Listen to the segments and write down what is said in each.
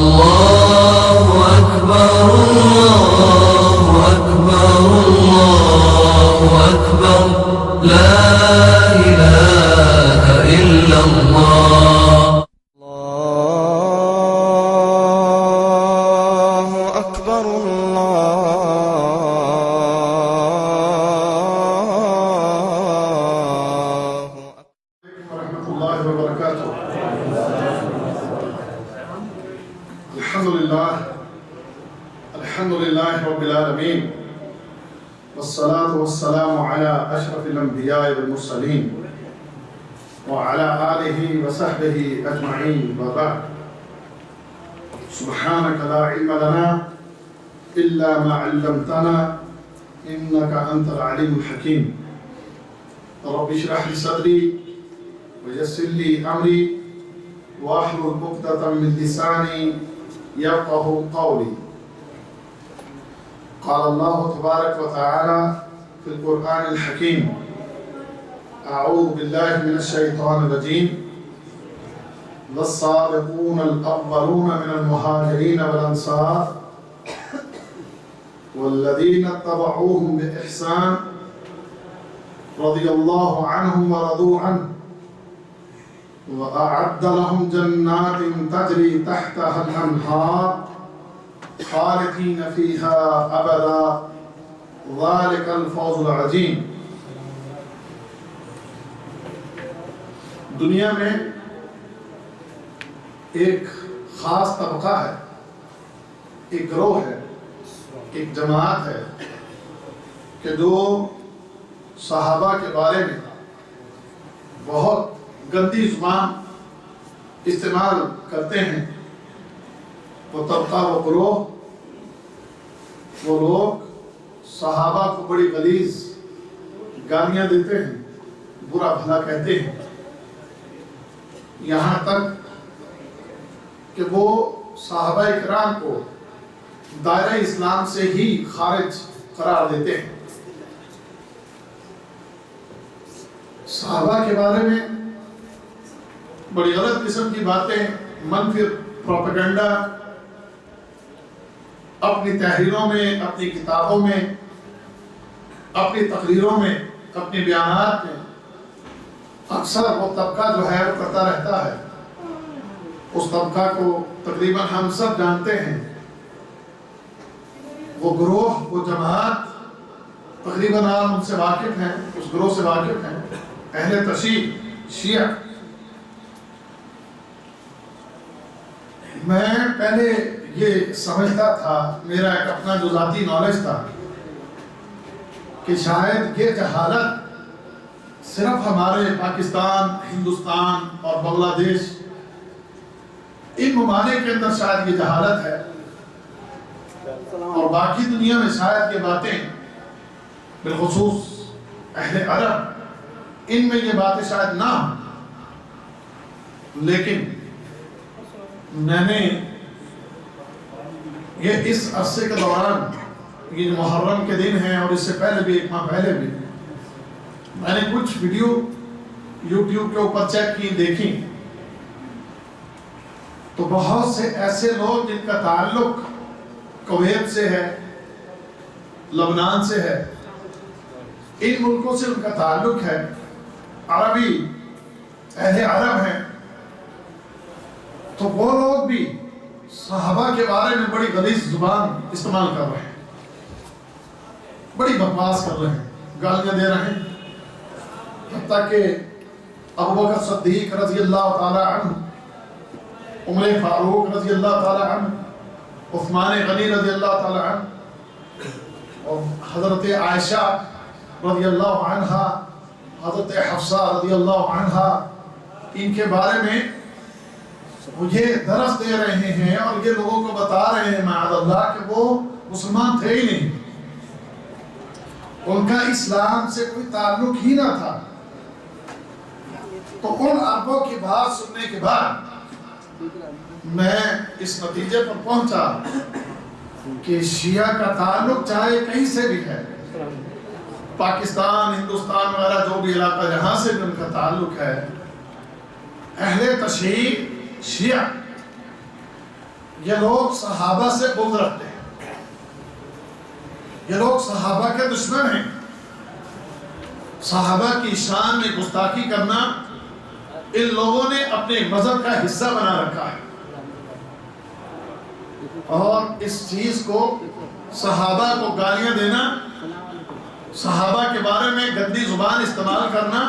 الله أكبر الله أكبر الله أكبر لا إله إلا الله الله أكبر الله ورحمة الله وبركاته. الحمد لله رب العالمين، والصلاة والسلام على أشرف الأنبياء والمرسلين وعلى آله وصحبه أجمعين، وبعد. سبحانك لا علم لنا إلا ما علمتنا إنك أنت العليم الحكيم. رب اشرح لي صدري ويسر لي أمري واحلل عقدة من لساني يفقه قولي. قال الله تبارك وتعالى في القرآن الحكيم: أعوذ بالله من الشيطان الرجيم. والسابقون الأولون من المهاجرين والأنصار والذين اتبعوهم بإحسان رضي الله عنهم ورضوا عنه وأعد لهم جنات تجري تحتها الأنهار خالدين فيها أبدا ذلك الفوز العظيم. دنیا میں ایک خاص طبقہ ہے، ایک گروہ ہے، ایک جماعت ہے کہ جو صحابہ کے بارے میں بہت گندی زبان استعمال کرتے ہیں. وہ طبقہ، وہ گروہ، وہ لوگ صحابہ کو بڑی غلیظ گالیاں دیتے ہیں، برا بھلا کہتے ہیں، یہاں تک کہ وہ صحابہ کرام کو دائرہ اسلام سے ہی خارج قرار دیتے ہیں. صحابہ کے بارے میں بڑی غلط قسم کی باتیں، منفی پروپیگنڈا اپنی تحریروں میں، اپنی کتابوں میں، اپنی تقریروں میں، اپنی بیانات میں اکثر وہ طبقہ جو ہے وہ کرتا رہتا ہے. اس طبقہ کو تقریباً ہم سب جانتے ہیں. وہ گروہ، وہ جماعت تقریباً آپ ان سے واقف ہیں، اس گروہ سے واقف ہیں، اہل تشیع، شیعہ. میں پہلے یہ سمجھتا تھا، میرا ایک اپنا جو ذاتی نالج تھا، کہ شاید یہ جہالت صرف ہمارے پاکستان، ہندوستان اور بنگلہ دیش، ان ممالک کے اندر شاید یہ جہالت ہے، اور باقی دنیا میں شاید یہ باتیں، بالخصوص اہل عرب، ان میں یہ باتیں شاید نہ ہوں. لیکن میں نے یہ اس عرصے کے دوران، یہ محرم کے دن ہیں اور اس سے پہلے بھی، ایک ماہ پہلے بھی، میں نے کچھ ویڈیو یوٹیوب کے اوپر چیک کی، دیکھی، تو بہت سے ایسے لوگ جن کا تعلق کویت سے ہے، لبنان سے ہے، ان ملکوں سے ان کا تعلق ہے، عربی، اہل عرب ہیں، تو وہ لوگ بھی صحابہ کے بارے میں بڑی غلیظ زبان استعمال کر رہے ہیں، بڑی بکواس کر رہے ہیں، گالیاں دے رہے ہیں. حتیٰ کہ ابوبکر صدیق رضی اللہ تعالی عنہ، عمر فاروق رضی اللہ تعالی عنہ، عثمان غنی رضی اللہ تعالی عنہ، اور حضرت عائشہ رضی اللہ عنہا، حضرت حفصہ رضی اللہ عنہا، ان کے بارے میں مجھے درس دے رہے ہیں اور یہ لوگوں کو بتا رہے ہیں معاذ اللہ کہ وہ مسلمان تھے ہی نہیں، ان کا اسلام سے کوئی تعلق ہی نہ تھا. تو ان عربوں کی بات سننے کے بعد میں اس نتیجے پر پہنچا کہ شیعہ کا تعلق چاہے کہیں سے بھی ہے، پاکستان، ہندوستان وغیرہ جو بھی علاقہ جہاں سے بھی ان کا تعلق ہے، اہل تشیع شیعہ یہ لوگ صحابہ سے بغض رکھتے ہیں، یہ لوگ صحابہ کے دشمن ہیں، صحابہ کی شان میں گستاخی کرنا ان لوگوں نے اپنے مذہب کا حصہ بنا رکھا ہے، اور اس چیز کو صحابہ کو گالیاں دینا، صحابہ کے بارے میں گندی زبان استعمال کرنا،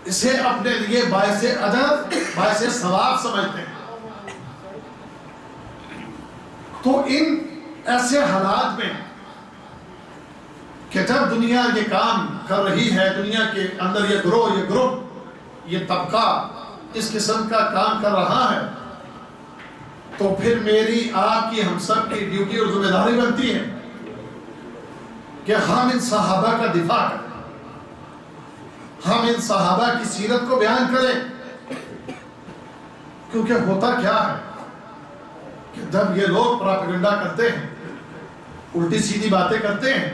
اسے اپنے لیے باعث ادب، باعث ثواب سمجھتے ہیں۔ تو ان ایسے حالات میں کہ جب دنیا یہ کام کر رہی ہے، دنیا کے اندر یہ گروہ، یہ گروپ، یہ طبقہ اس قسم کا کام کر رہا ہے، تو پھر میری، آپ کی، ہم سب کی ڈیوٹی اور ذمہ داری بنتی ہے کہ ہم ان صحابہ کا دفاع کریں، ہم ان صحابہ کی سیرت کو بیان کریں۔ کیونکہ ہوتا کیا ہے کہ جب یہ لوگ پراپیگنڈا کرتے ہیں، الٹی سیدھی باتیں کرتے ہیں،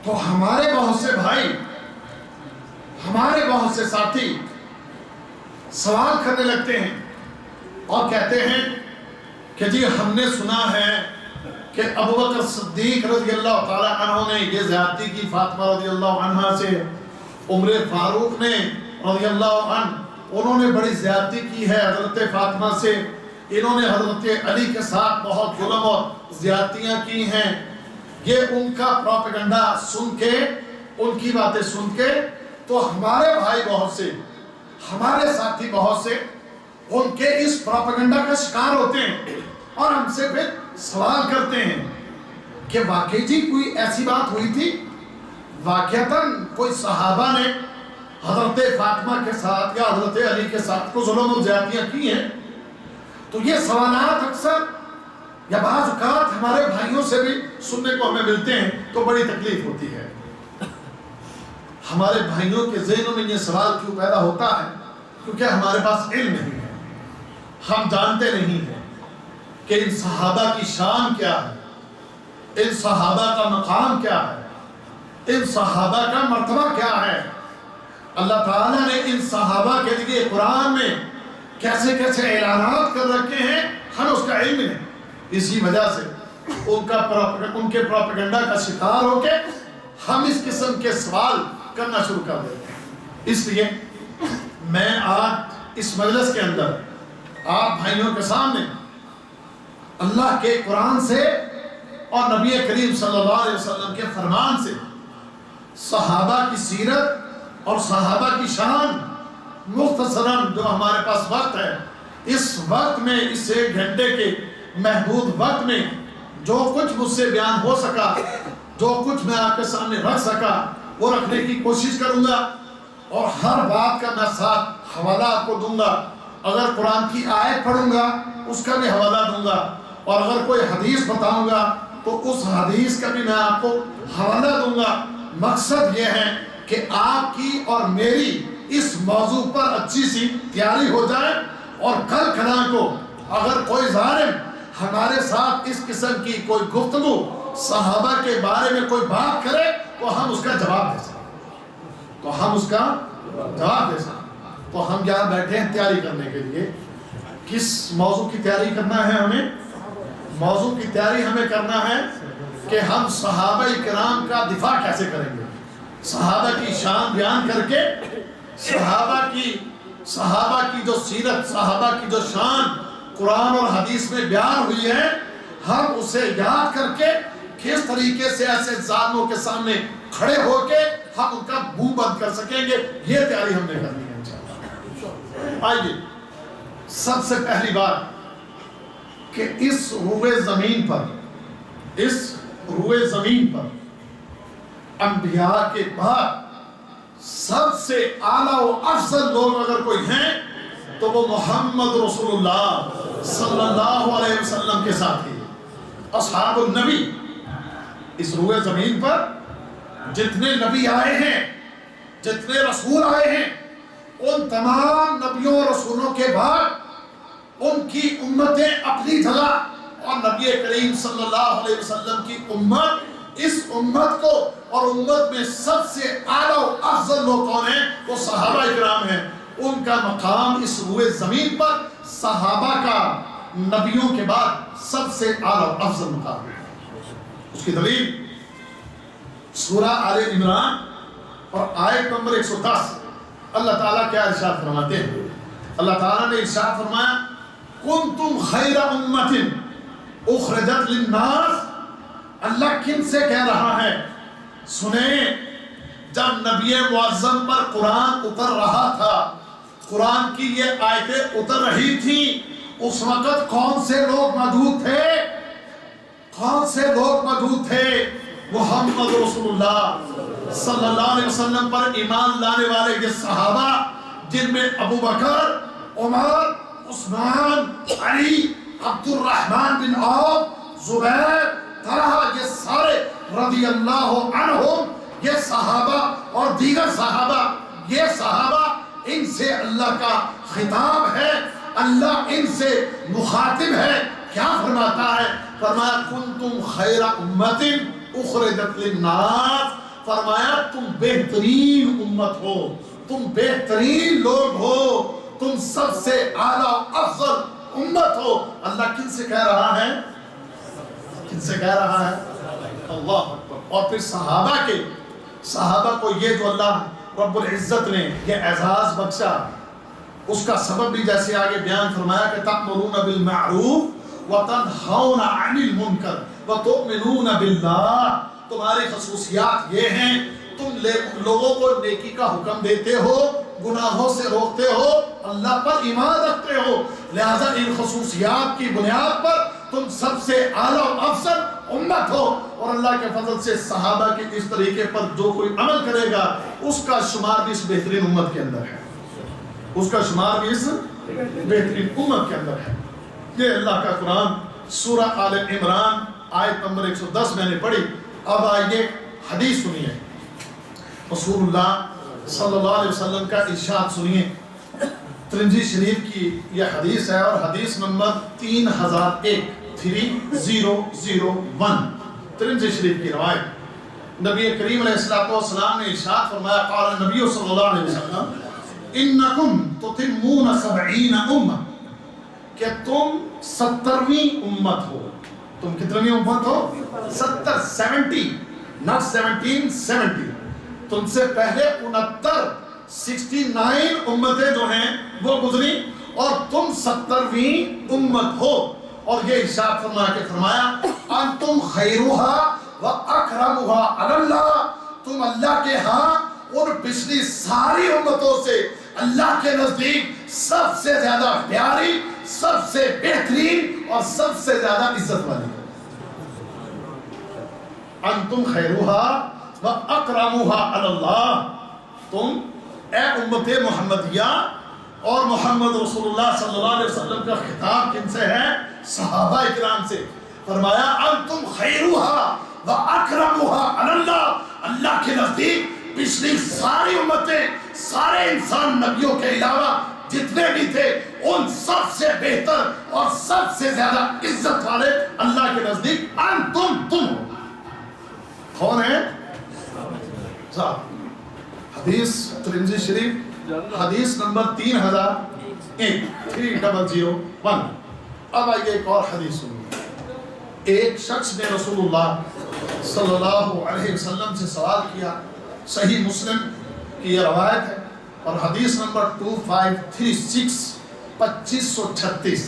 تو ہمارے بہت سے بھائی، ہمارے بہت سے ساتھی سوال کرنے لگتے ہیں اور کہتے ہیں کہ جی ہم نے سنا ہے کہ ابو بکر صدیق رضی اللہ تعالیٰ عنہ نے یہ زیادتی کی فاطمہ رضی اللہ عنہ سے، عمر فاروق نے رضی اللہ عنہ، انہوں نے بڑی زیادتی کی ہے حضرت فاطمہ سے، انہوں نے حضرت علی کے ساتھ بہت ظلم اور زیادتیاں کی ہیں۔ یہ ان کا پروپیگنڈا سن کے، ان کی باتیں سن کے، تو ہمارے بھائی بہت سے، ہمارے ساتھی بہت سے ان کے اس پروپیگنڈا کا شکار ہوتے ہیں اور ہم سے پھر سوال کرتے ہیں کہ واقعی جی کوئی ایسی بات ہوئی تھی، واقعتاً کوئی صحابہ نے حضرت فاطمہ کے ساتھ یا حضرت علی کے ساتھ کو ظلم و زیادتیاں کی ہیں؟ تو یہ سوالات اکثر یا بعض اوقات ہمارے بھائیوں سے بھی سننے کو ہمیں ملتے ہیں، تو بڑی تکلیف ہوتی ہے۔ ہمارے بھائیوں کے ذہنوں میں یہ سوال کیوں پیدا ہوتا ہے؟ کیونکہ ہمارے پاس علم نہیں ہے، ہم جانتے نہیں ہیں کہ ان صحابہ کی شان کیا ہے، ان صحابہ کا مقام کیا ہے، ان صحابہ کا مرتبہ کیا ہے۔ اللہ تعالیٰ نے ان صحابہ کے لیے قرآن میں کیسے کیسے اعلانات کر رکھے ہیں، ہمیں اس کا علم نہیں۔ اسی وجہ سے ان کے پروپیگنڈا کا شکار ہو کے ہم اس قسم کے سوال کرنا شروع کر دیتے ہیں۔ اس لیے میں آج اس مجلس کے اندر آپ بھائیوں کے سامنے اللہ کے قرآن سے اور نبی کریم صلی اللہ علیہ وسلم کے فرمان سے صحابہ کی سیرت اور صحابہ کی شان مختصراً جو ہمارے پاس وقت ہے، اس وقت میں، اس 1 گھنٹے کے محدود وقت میں جو کچھ مجھ سے بیان ہو سکا، جو کچھ میں آپ کے سامنے رکھ سکا، وہ رکھنے کی کوشش کروں گا، اور ہر بات کا میں ساتھ حوالہ آپ کو دوں گا۔ اگر قرآن کی آیت پڑھوں گا اس کا بھی حوالہ دوں گا، اور اگر کوئی حدیث بتاؤں گا تو اس حدیث کا بھی میں آپ کو حوالہ دوں گا۔ مقصد یہ ہے کہ آپ کی اور میری اس موضوع پر اچھی سی تیاری ہو جائے، اور کل کھلا کو اگر کوئی ظالم ہمارے ساتھ اس قسم کی کوئی گفتگو صحابہ کے بارے میں کوئی بات کرے تو ہم اس کا جواب دے سکیں، تو ہم اس کا جواب دے سکیں۔ تو ہم یہاں بیٹھے ہیں تیاری کرنے کے لیے۔ کس موضوع کی تیاری کرنا ہے ہمیں؟ موضوع کی تیاری ہمیں کرنا ہے کہ ہم صحابہ کرام کا دفاع کیسے کریں گے، صحابہ کی شان بیان کر کے، صحابہ کی جو سیرت، صحابہ کی جو شان قرآن اور حدیث میں بیان ہوئی ہے، ہم اسے یاد کر کے کس طریقے سے ایسے ظالموں کے سامنے کھڑے ہو کے ہم ان کا منہ بند کر سکیں گے، یہ تیاری ہم نے کرنی ہے انشاءاللہ۔ آئیے، سب سے پہلی بات کہ اس روئے زمین پر انبیاء کے بعد سب سے اعلیٰ و افضل لوگ اگر کوئی ہیں تو وہ محمد رسول اللہ صلی اللہ علیہ وسلم کے ساتھی اصحاب النبی۔ اس روئے زمین پر جتنے نبی آئے ہیں، جتنے رسول آئے ہیں، ان تمام نبیوں اور رسولوں کے بعد ان کی امتیں اپنی جگہ، اور نبی کریم صلی اللہ علیہ وسلم کی امت، اس امت کو، اور امت میں سب سے اعلیٰ و افضل لوگ کون ہیں؟ وہ صحابہ کرام ہیں۔ ان کا مقام اس روئے زمین پر صحابہ کا نبیوں کے بعد سب سے اعلیٰ افضل مقام ہے۔ اس کی دلیل سورہ آل عمران اور آیت نمبر 110 اللہ تعالیٰ کیا ارشاد فرماتے ہیں؟ اللہ تعالیٰ نے ارشاد فرمایا کنتم خیر امت اخرجت للناس۔ اللہ کن سے کہہ رہا ہے؟ سنیں، جب نبی معظم پر قرآن اتر رہا تھا، قرآن کی یہ آیتیں اتر رہی تھیں، اس وقت کون سے لوگ موجود تھے؟ کون سے لوگ موجود تھے؟ محمد رسول اللہ صلی اللہ علیہ وسلم پر ایمان لانے والے یہ صحابہ، جن میں ابو بکر، عمر، عثمان، علی، عبد الرحمن بن عوف، زبیر، طلحہ، یہ سارے رضی اللہ عنہم، یہ صحابہ اور دیگر صحابہ، یہ صحابہ، ان سے اللہ کا خطاب ہے، اللہ ان سے مخاطب ہے۔ کیا فرماتا ہے؟ فرمایا کنتم خیر امت اخرجت للناس، فرمایا تم بہترین امت ہو، تم بہترین لوگ ہو، تم سب سے اعلیٰ افضل امت ہو۔ اللہ کن سے کہہ رہا ہے؟ کن سے کہہ رہا ہے؟ اللہ اکبر۔ اور پھر صحابہ کو یہ جو اللہ رب العزت نے یہ اعزاز بخشا، اس کا سبب بھی جیسے آگے بیان فرمایا کہ تأمرون بالمعروف وتنہون عن المنکر وتؤمنون باللہ۔ تمہاری خصوصیات یہ ہیں، تم لوگوں کو نیکی کا حکم دیتے ہو، گناہوں سے روکتے ہو، اللہ پر ایمان رکھتے ہو، لہذا ان خصوصیات کی بنیاد پر تم سب سے اعلیٰ افضل امت ہو۔ اور اللہ کے فضل سے صحابہ کے اس طریقے پر جو کوئی عمل کرے گا، اس کا شمار بھی اس بہترین امت کے اندر ہے، اس کا شمار بھی اس بہترین امت کے اندر ہے۔ یہ اللہ کا قرآن سورہ آل عمران آیت نمبر 110 میں نے پڑھی۔ اب آئیے حدیث سنیے، رسول اللہ صلی اللہ علیہ وسلم کا ارشاد سنیے۔ ترمذی شریف کی یہ حدیث ہے اور حدیث نمبر 3001 ترمذی شریف کی روایت۔ نبی کریم علیہ السلام نے ارشاد فرمایا، قال نبی صلی اللہ علیہ وسلم انکم تتمون 70 امہ، کہ تم 70ویں امت ہو۔ تم کتنی امت ہو؟ 70 not 17 70۔ تم سے پہلے 69 امتیں جو ہیں وہ گزری اور تم 70ویں امت ہو۔ اور یہ ارشاد فرمایا انتم خیرھا واکرمھا علی اللہ، تم اللہ کے ہاں اور پچھلی ساری امتوں سے اللہ کے نزدیک سب سے زیادہ پیاری، سب سے بہترین اور سب سے زیادہ عزت والی۔ انتم خیرھا واکرمھا علی اللہ، تم اے امت محمدیہ، اور محمد رسول اللہ صلی اللہ علیہ وسلم کا خطاب کن سے ہے؟ صحابہ اکرام سے۔ فرمایا انتم خیرھا واکرمھا علی اللہ، اللہ کے نزدیک پچھلی ساری امتیں، سارے انسان نبیوں کے علاوہ جتنے بھی تھے، ان سب سے بہتر اور سب سے زیادہ عزت والے اللہ کے نزدیک انتم تم ہو۔ کون ہے؟ حدیث ترمذی شریف حدیث نمبر 3001 اب آئیے ایک اور حدیث سنیے۔ ایک شخص نے رسول اللہ صلی اللہ علیہ وسلم سے سوال کیا، صحیح مسلم کی یہ روایت ہے اور حدیث نمبر 2536 2536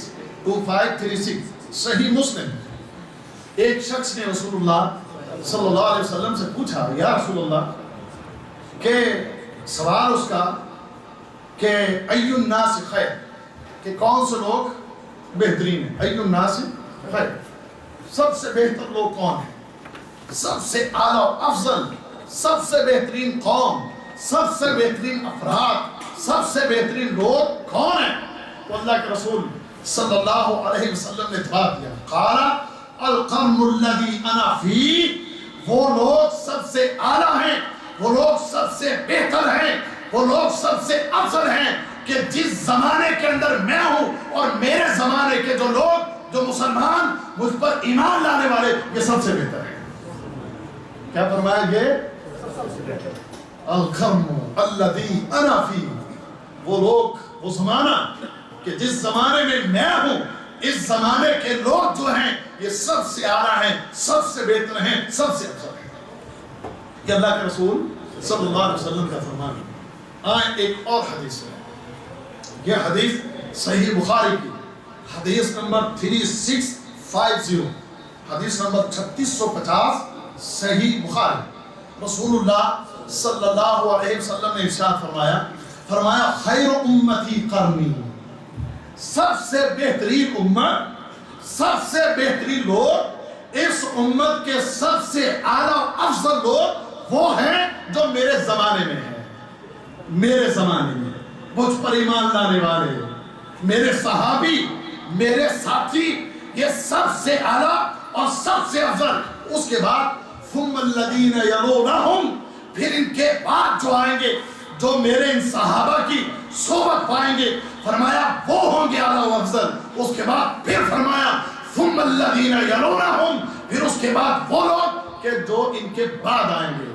صحیح مسلم۔ ایک شخص نے رسول اللہ صلی اللہ علیہ وسلم سے پوچھا، یا رسول اللہ، کہ سوال اس کا کہ ای الناس خیر، کہ کون سے لوگ بہترین ہیں؟ ای الناس خیر، سب سے بہتر لوگ کون ہیں؟ سب سے اعلیٰ افضل، سب سے بہترین قوم، سب سے بہترین افراد، سب سے بہترین لوگ کون ہیں؟ تو اللہ کے رسول صلی اللہ علیہ وسلم نے جواب دیا، قال القرن الذی انا فی، وہ لوگ سب سے اعلیٰ ہیں، وہ لوگ سب سے بہتر ہیں، وہ لوگ سب سے افضل ہیں کہ جس زمانے کے اندر میں ہوں اور میرے زمانے کے جو لوگ، جو مسلمان مجھ پر ایمان لانے والے، یہ سب سے بہتر ہیں۔ کیا فرمایا؟ یہ القرن الذی انا فی، وہ لوگ، وہ زمانہ کہ جس زمانے میں ہوں، اس زمانے کے لوگ جو ہیں یہ سب سے اعلیٰ ہیں، سب سے بہتر ہیں، سب سے افضل ہیں۔ یہ اللہ کے رسول صلی اللہ علیہ وسلم کا فرمان ہے۔ آئیں ایک اور حدیث ہے، یہ حدیث صحیح بخاری کی حدیث نمبر 3650، حدیث نمبر 3650 صحیح بخاری۔ رسول اللہ صلی اللہ علیہ وسلم نے ارشاد فرمایا خیر امتی قرنی، سب سے بہترین امت، سب سے بہترین لوگ، اس امت کے سب سے اعلیٰ افضل لوگ وہ ہیں جو میرے زمانے میں ہیں، میرے زمانے میں مجھ پر ایمان لانے والے، میرے صحابی، میرے ساتھی، یہ سب سے اعلیٰ اور سب سے افضل۔ اس کے بعد ثم الذین یلونہم، پھر ان کے بعد جو آئیں گے، جو میرے ان صحابہ کی صحبت پائیں گے، فرمایا وہ ہوں گے اعلیٰ و افضل۔ اس کے بعد پھر فرمایا ثم الذین یلونہم، پھر اس کے بعد وہ لوگ کہ جو ان کے بعد آئیں گے،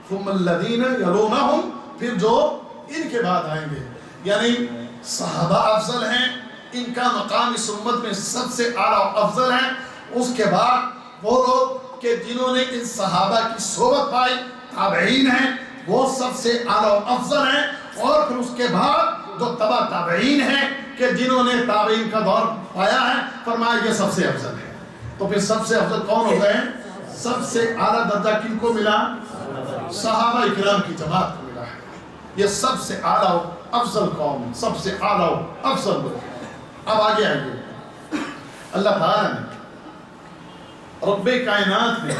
ثم الذین یلونہم، پھر جو ان کے بعد آئیں گے، یعنی صحابہ افضل ہیں، ان کا مقام اس امت میں سب سے اعلیٰ و افضل ہے۔ اس کے بعد وہ لوگ کہ جنہوں نے ان صحابہ کی صحبت پائی، تابعین ہیں، وہ سب سے اعلیٰ و افضل ہیں۔ اور پھر اس کے بعد جو تبع تابعین ہیں کہ جنہوں نے تابعین کا دور پایا ہے، فرمایا یہ سب سے افضل ہے۔ تو پھر سب سے افضل کون ہو گئے؟ سب سے اعلیٰ درجہ کن کو ملا؟ صحابہ کرام کی جماعت کو ملا ہے۔ یہ سب سے اعلیٰ و افضل قوم، سب سے اعلیٰ و افضل لوگ۔ اب آگے آئیے، اللہ تعالیٰ نے، رب کائنات نے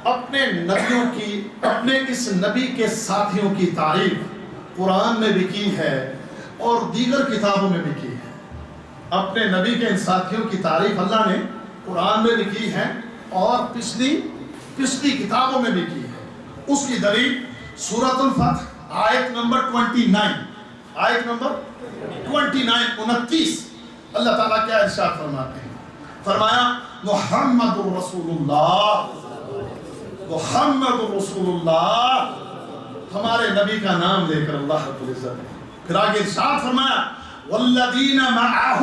اپنے نبیوں کی، اپنے اس نبی کے ساتھیوں کی تعریف قرآن میں بھی کی ہے اور دیگر کتابوں میں بھی کی ہے۔ اپنے نبی کے ان ساتھیوں کی تعریف اللہ نے قرآن میں بھی کی ہے اور پچھلی کتابوں میں بھی کی ہے۔ اس کی دلیل سورۃ الفتح آیت نمبر 29، آیت نمبر 29 اللہ تعالیٰ کیا ارشاد فرماتے ہیں؟ فرمایا محمد رسول اللہ، محمد رسول اللہ، ہمارے نبی کا نام لے کر اللہ رب العزت نے پھر آگے ارشاد فرمایا والذین معہ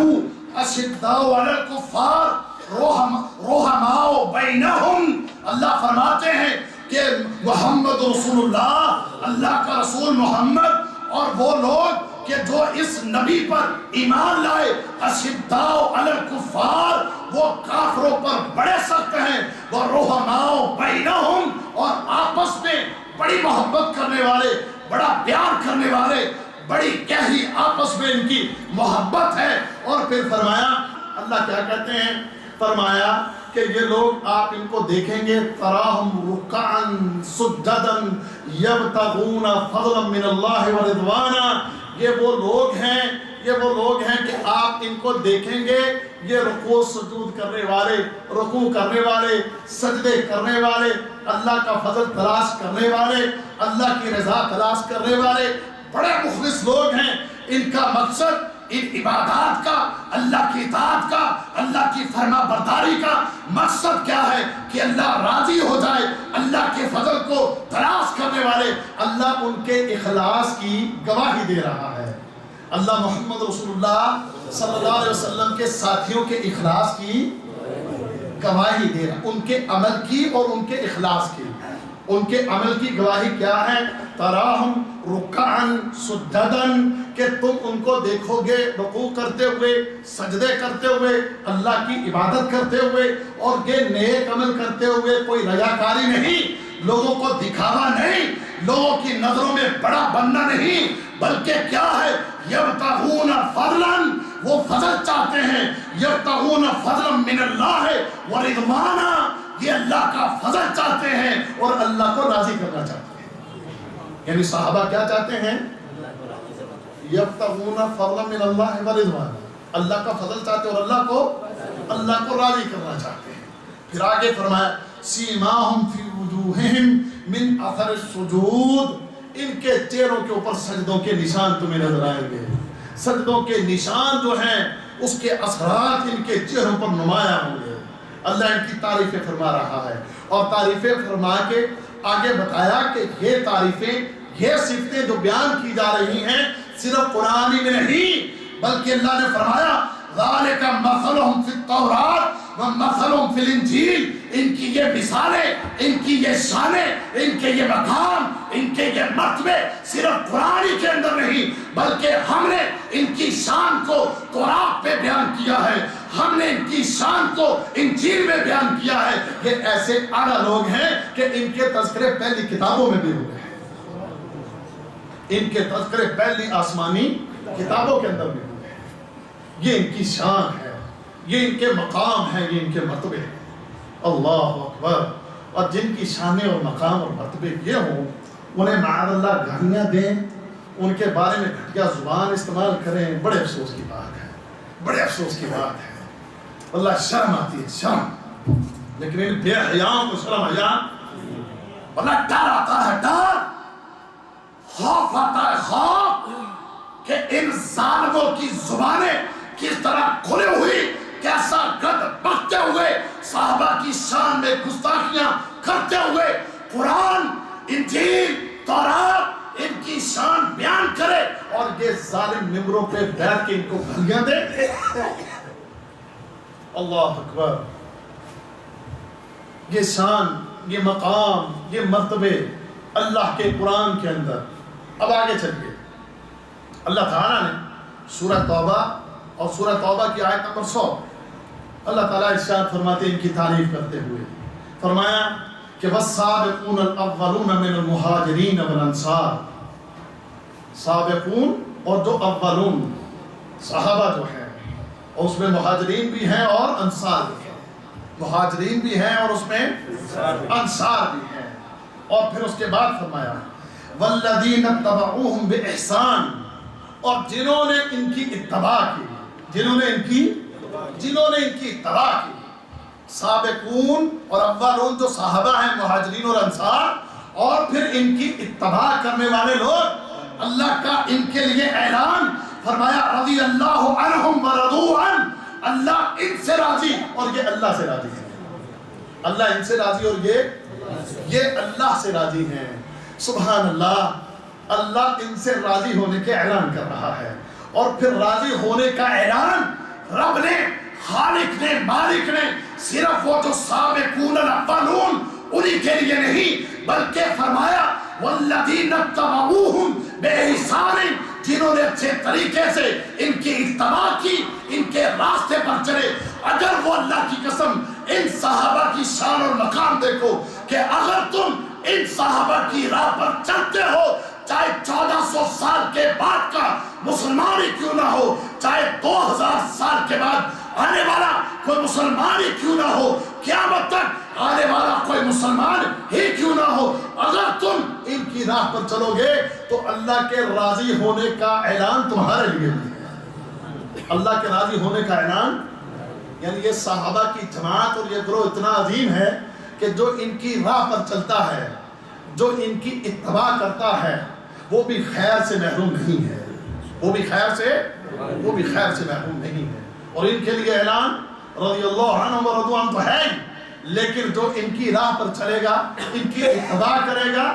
اشداء علی الکفار رحماء بینہم۔ اللہ فرماتے ہیں کہ محمد رسول اللہ، اللہ کا رسول محمد، اور وہ لوگ کہ جو اس نبی پر ایمان لائے، اشداء علی الکفار، وہ کافروں پر بڑے سخت ہیں، وہ رحماء بینہم، اور آپس میں بڑی محبت کرنے والے، بڑا پیار کرنے والے، بڑی گہری آپس میں ان کی محبت ہے۔ اور پھر فرمایا اللہ کیا کہتے ہیں؟ فرمایا کہ یہ لوگ آپ ان کو دیکھیں گے تراہم رکعن سجدن یبتغون فضلا من اللہ ورضوانا، یہ وہ لوگ ہیں کہ آپ ان کو دیکھیں گے، یہ رکوع سجود کرنے والے، رکوع کرنے والے، سجدے کرنے والے، اللہ کا فضل تلاش کرنے والے، اللہ کی رضا تلاش کرنے والے، بڑے مخلص لوگ ہیں۔ ان کا مقصد، ان عبادات کا، اللہ کی اطاعت کا، اللہ کی فرما برداری کا مقصد کیا ہے؟ کہ اللہ راضی ہو جائے، اللہ کے فضل کو تلاش کرنے والے، اللہ ان کے اخلاص کی گواہی دے رہا ہے۔ اللہ محمد رسول اللہ صلی اللہ علیہ وسلم کے ساتھیوں کے اخلاص کی گواہی دے رہا، ان کے عمل کی اور ان کے اخلاص کی۔ ان کے عمل کی گواہی کیا ہے؟ تراہم رکعن سجدن، کہ تم ان کو دیکھو گے رکوع کرتے ہوئے، سجدے کرتے ہوئے، اللہ کی عبادت کرتے ہوئے، اور یہ نیک عمل کرتے ہوئے، کوئی ریاکاری نہیں، لوگوں کو دکھاوا نہیں، لوگوں کی نظروں میں بڑا بننا نہیں، بلکہ کیا ہے؟ یبتغون فضلا، وہ فضل چاہتے ہیں، یبتغون فضلا من اللہ ورضوانا، یہ اللہ کا فضل چاہتے ہیں اور اللہ کو راضی کرنا چاہتے ہیں۔ یعنی صحابہ کیا چاہتے ہیں؟ یبتغون فضلا من اللہ ورضوانا، اللہ کا فضل چاہتے ہیں اور اللہ کو راضی کرنا چاہتے ہیں۔ پھر آگے فرمایا سیماہم فی وجوہہم من اثر السجود، ان کے چہروں کے اوپر سجدوں کے نشان تمہیں نظر آئیں گے، سجدوں کے نشان جو ہیں اس کے اثرات ان کے چہروں پر نمایاں ہوں گے۔ اللہ ان کی تعریفیں فرما رہا ہے، اور تعریفیں فرما کے آگے بتایا کہ یہ تعریفیں، یہ صفتیں جو بیان کی جا رہی ہیں صرف قرآن میں نہیں، بلکہ اللہ نے فرمایا ذالک مثلہم فی التوراۃ ومثلہم فی الانجیل. ان کی یہ مثالیں، ان کی یہ شانیں، ان کے یہ مقام، ان کے یہ مرتبے صرف قرآن کے اندر نہیں بلکہ ہم نے ان کی شان کو تورات پہ بیان کیا ہے، ہم نے ان کی شان کو انجیل میں بیان کیا ہے. یہ ایسے اعلیٰ لوگ ہیں کہ ان کے تذکرے پہلی کتابوں میں بھی ہوئے ہیں، ان کے تذکرے پہلی آسمانی کتابوں کے اندر بھی ہوئے ہیں. یہ ان کی شان ہے، یہ ان کے مقام ہے، یہ ان کے مرتبے ہیں. اللہ اکبر. اور جن کی شانیں اور مقام اور مرتبے یہ ہوں، انہیں معاذ اللہ گالیاں دیں، ان کے بارے میں گھٹیا زبان استعمال کریں، بڑے افسوس کی بات ہے، بڑے افسوس کی بات ہے. اللہ شرم آتی ہے، شرم. لیکن ان بے حیاؤں کو شرم حیا، اللہ ڈر آتا ہے، ڈر، خوف آتا ہے، خوف کہ ان ظالموں کی زبانیں کس طرح کھلے ہوئی، کیسا گد بکتے ہوئے صحابہ کی شان میں گستاخیاں کرتے ہوئے قرآن، انجیل، تورات ان کی شان بیان کرے اور یہ ظالم ممبروں پہ بیٹھ کے ان کو گالیاں دے. اللہ اکبر. یہ شان، یہ مقام، یہ مرتبے اللہ کے قرآن کے اندر. اب آگے چلیے. اللہ تعالیٰ نے سورہ توبہ اور سورہ توبہ کی آیت نمبر 100 اللہ تعالیٰ ارشاد فرماتے ہیں ان کی تعریف کرتے ہوئے، فرمایا کہ والسابقون الاولون من المہاجرین والانصار. سابقون اور جو اولون صحابہ جو ہیں، اور اس میں مہاجرین بھی ہیں اور انصار بھی ہیں، مہاجرین بھی ہیں اور اس میں انصار بھی ہیں. اور پھر اس کے بعد فرمایا والذین اتبعوہم باحسان، اور جنہوں نے ان کی اتباع کی، جنہوں نے ان کی اتباع کی. سابقون اور اولون جو صحابہ ہیں، مہاجرین اور انصار، اور پھر ان کی اتباع کرنے والے لوگ. اللہ کا ان کے لیے اعلان فرمایا رضی اللہ عنہم ورضوا عنہ، اللہ ان سے راضی اور یہ اللہ سے راضی ہے. اللہ ان سے راضی اور یہ اللہ سے راضی ہیں. سبحان اللہ. اللہ ان سے راضی ہونے کے اعلان کر رہا ہے، اور پھر راضی ہونے کا اعلان رب نے، خالق نے، مالک نے صرف وہ جو سابقون الاولون انہی کے لیے نہیں بلکہ فرمایا والذین اتبعوہم باحسان، جنہوں نے اچھے طریقے سے ان کی اتباع کی، ان کے راستے پر چلے. اگر وہ اللہ کی قسم ان صحابہ کی شان اور مقام دیکھو کہ اگر تم ان صحابہ کی راہ پر چلتے ہو، چاہے 1400 سال کے بعد کا مسلمان ہی کیوں نہ ہو، چاہے 2000 سال کے بعد آنے والا کوئی مسلمان ہی کیوں نہ ہو، قیامت تک آنے والا کوئی مسلمان ہی کیوں نہ ہو، اگر تم ان کی راہ پر چلو گے تو اللہ کے راضی ہونے کا اعلان تمہارے لیے بھی ہے. اللہ کے راضی ہونے کا اعلان، یعنی یہ صحابہ کی جماعت اور یہ گروہ اتنا عظیم ہے کہ جو ان کی راہ پر چلتا ہے، جو ان کی اتباع کرتا ہے، وہ بھی خیر سے محروم نہیں ہے، وہ بھی خیر سے محروم نہیں ہے. اور ان کے لیے اعلان رضی اللہ عنہ ورضوا عنہ تو ہے، لیکن جو ان کی راہ پر چلے گا، ان کی اتباع کرے گا،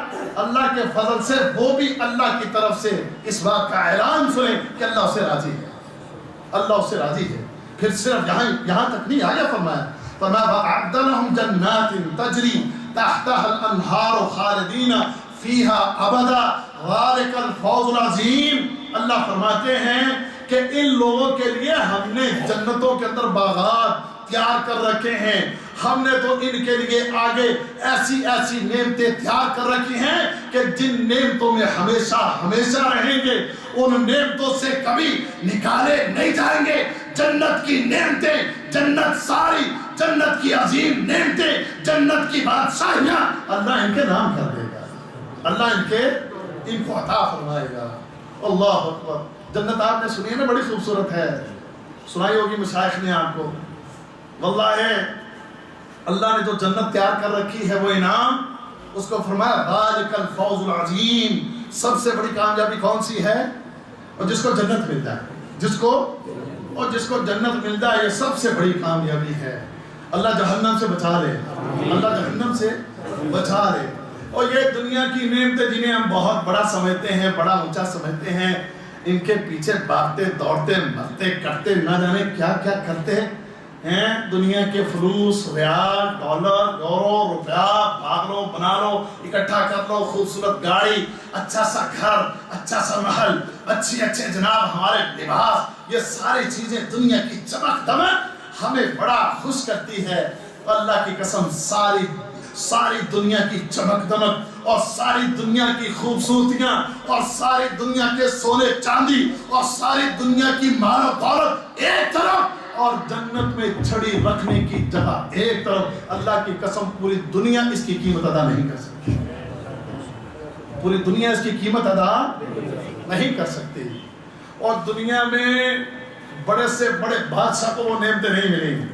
اللہ کے فضل سے وہ بھی اللہ کی طرف سے اس بات کا اعلان سنیں کہ اللہ اسے راضی ہے، اللہ اسے راضی ہے. پھر صرف یہاں تک نہیں آیا، فرمایا وَأَعْدَ لَهُمْ جَنَّاتٍ تَجْرِي تَحْتَهَا الْأَنْهَارُ خَالِدِينَ فِيهَا أَبَدًا ذَلِكَ الْفَوْزُ الْعَظِيمُ. اللہ فرماتے ہیں کہ ان لوگوں کے لیے ہم نے جنتوں کے اندر باغات تیار کر رکھے ہیں، ہم نے تو ان کے لیے آگے ایسی ایسی نعمتیں تیار کر رکھی ہیں کہ جن نعمتوں میں ہمیشہ رہیں گے، ان نعمتوں سے کبھی نکالے نہیں جائیں گے. جنت کی نعمتیں، جنت ساری، جنت کی عظیم نعمتیں، جنت کی بادشاہیاں اللہ ان کے نام کر دے گا، اللہ ان کو عطا فرمائے گا. اللہ اکبر. جنت آپ نے سنی ہے نا، بڑی خوبصورت ہے، سنائی ہوگی مشائخ نے آپ کو. واللہ اللہ نے جو جنت تیار کر رکھی ہے وہ انعام، اس کو فرمایا ذالک الفوز العظیم. سب سے بڑی کامیابی کون سی ہے؟ اور جس کو جنت ملتا ہے، جس کو جنت ملتا ہے، یہ سب سے بڑی کامیابی ہے. اللہ جہنم سے بچا لے، اللہ جہنم سے بچا لے. اور یہ دنیا کی نعمتیں جنہیں ہم بہت بڑا سمجھتے ہیں، بڑا اونچا سمجھتے ہیں، ان کے پیچھے بھاگتے دوڑتے مرتے کرتے نہ جانے کیا کیا کرتے ہیں. دنیا کے فلوس، ریال، ڈالر، یورو، روپیہ بھاگ لو، بنا لو، اکٹھا کر لو، خوبصورت گاڑی، اچھا سا گھر، اچھا سا محل، اچھے جناب ہمارے لباس، یہ ساری چیزیں دنیا کی چمک دمک ہمیں بڑا خوش کرتی ہے. اللہ کی قسم ساری دنیا کی چمک دمک اور ساری دنیا کی خوبصورتیاں اور ساری دنیا کے سونے چاندی اور ساری دنیا کی مال و دولت ایک طرف اور جنت میں چھڑی رکھنے کی جگہ ایک طرف. اللہ کی قسم پوری دنیا اس کی قیمت ادا نہیں کر سکتی. پوری دنیا اس کی قیمت ادا نہیں کر سکتی. اور دنیا میں بڑے سے بڑے بادشاہ کو وہ نعمتیں نہیں ملیں گی.